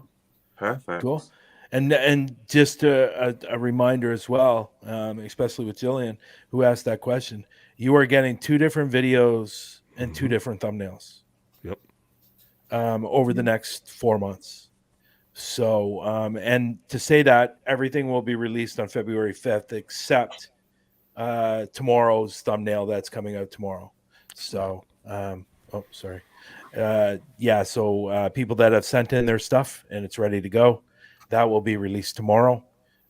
Perfect. Cool. And just a reminder as well, especially with Jillian, who asked that question, you are getting 2 different videos and 2 different thumbnails. Yep. Over the next 4 months. So, and to say that everything will be released on February 5th, except tomorrow's thumbnail that's coming out tomorrow. So, sorry. So people that have sent in their stuff and it's ready to go, that will be released tomorrow,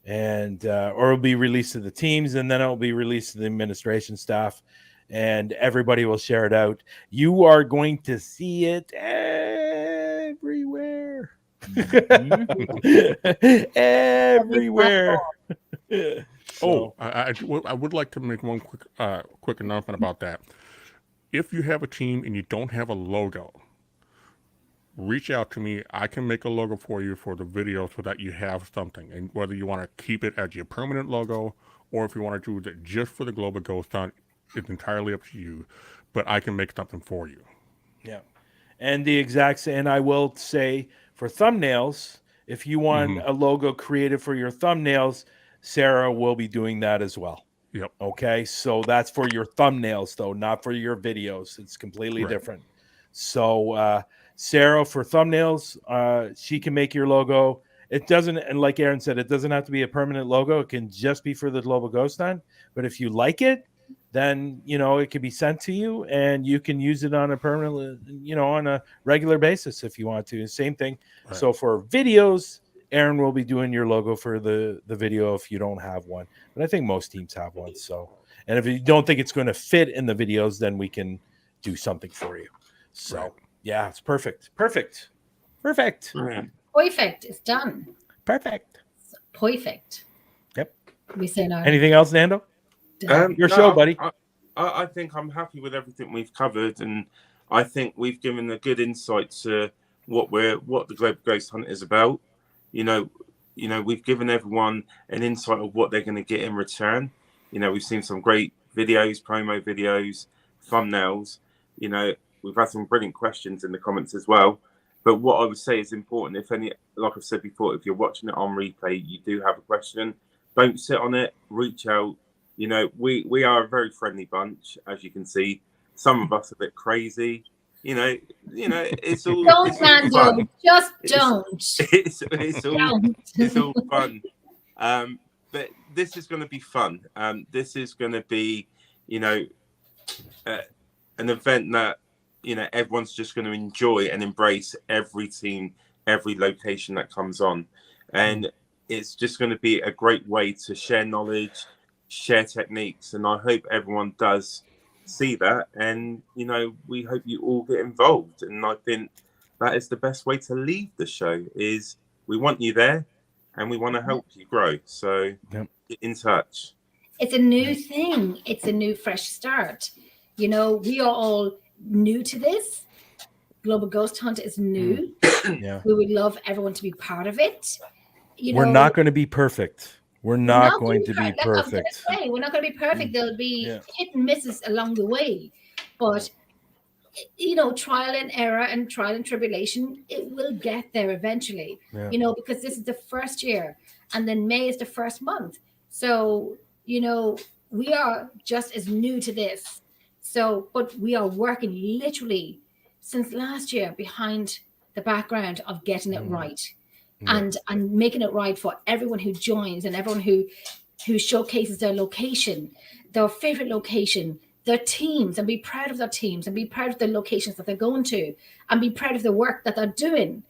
and or it'll be released to the teams, and then it'll be released to the administration staff, and everybody will share it out. You are going to see it everywhere. Everywhere. Oh, I would like to make one quick announcement about that. If you have a team and you don't have a logo, reach out to me. I can make a logo for you for the video so that you have something. And whether you want to keep it as your permanent logo or if you want to do it just for the Global Ghost Hunt, it's entirely up to you. But I can make something for you. Yeah. And I will say for thumbnails, if you want a logo created for your thumbnails, Sarah will be doing that as well. Yep. Okay. So that's for your thumbnails, though, not for your videos. It's completely different. So, Sarah, for thumbnails, she can make your logo. It doesn't, and like Aaron said, it doesn't have to be a permanent logo. It can just be for the Global Ghost Hunt. But if you like it, then it can be sent to you, and you can use it on a permanent, on a regular basis if you want to. Same thing. Right. So for videos, Aaron will be doing your logo for the video if you don't have one. But I think most teams have one. So, and if you don't think it's going to fit in the videos, then we can do something for you. So, yeah, it's perfect. Perfect. Perfect. It's done. Perfect. Perfect. Yep. We say now. Anything else, Nando? Your show, buddy. I think I'm happy with everything we've covered, and I think we've given a good insight to what the Global Ghost Hunt is about. We've given everyone an insight of what they're going to get in return. We've seen some great videos, promo videos, thumbnails. We've had some brilliant questions in the comments as well. But what I would say is important, like I've said before, if you're watching it on replay, you do have a question, don't sit on it, reach out. We are a very friendly bunch, as you can see. Some of us are a bit crazy. It's all don't, Nando. Just don't. It's all fun. But this is going to be fun. This is going to be, an event that everyone's just going to enjoy and embrace. Every team, every location that comes on, and it's just going to be a great way to share knowledge, share techniques, and I hope everyone does see that, and we hope you all get involved. And I think that is the best way to leave the show. Is we want you there, and we want to help you grow. So get in touch. It's a new thing. It's a new, fresh start. We are all new to this. Global Ghost Hunt is new. Yeah. We would love everyone to be part of it. We're not going to be perfect. We're not going to be perfect. We're not going to be perfect. There'll be hit and misses along the way. But, trial and error and trial and tribulation, it will get there eventually, because this is the first year. And then May is the first month. So, we are just as new to this. So, but we are working literally since last year behind the background of getting it right. And making it right for everyone who joins and everyone who showcases their location, their favorite location, their teams, and be proud of their teams and be proud of the locations that they're going to and be proud of the work that they're doing.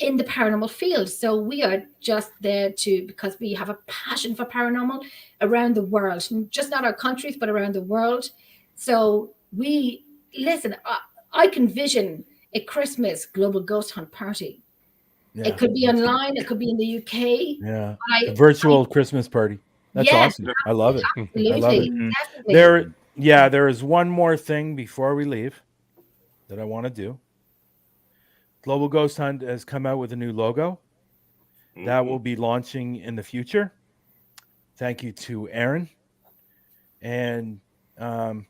in the paranormal field. So we are just there because we have a passion for paranormal around the world, just not our countries, but around the world. So I can vision a Christmas global ghost hunt party. Yeah. It could be online, it could be in the UK. Yeah. A virtual Christmas party. That's awesome. I love it. Absolutely. I love it. Definitely. There is one more thing before we leave that I want to do. Global Ghost Hunt has come out with a new logo that will be launching in the future. Thank you to Aaron. And thank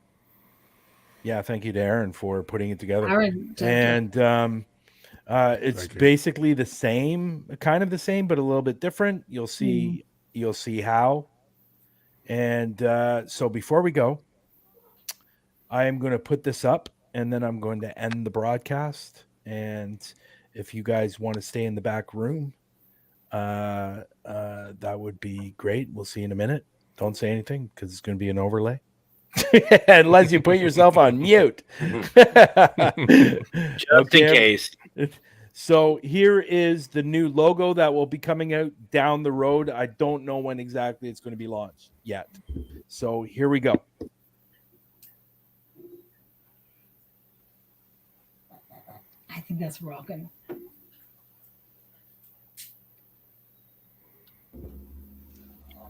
you to Aaron for putting it together. Aaron, and it's basically the same, kind of the same, but a little bit different. You'll see how. And so before we go, I am going to put this up, and then I'm going to end the broadcast. And if you guys want to stay in the back room, that would be great. We'll see you in a minute. Don't say anything because it's going to be an overlay. Unless you put yourself on mute. Just in case. So here is the new logo that will be coming out down the road. I don't know when exactly it's going to be launched yet. So here we go. I think that's rocking.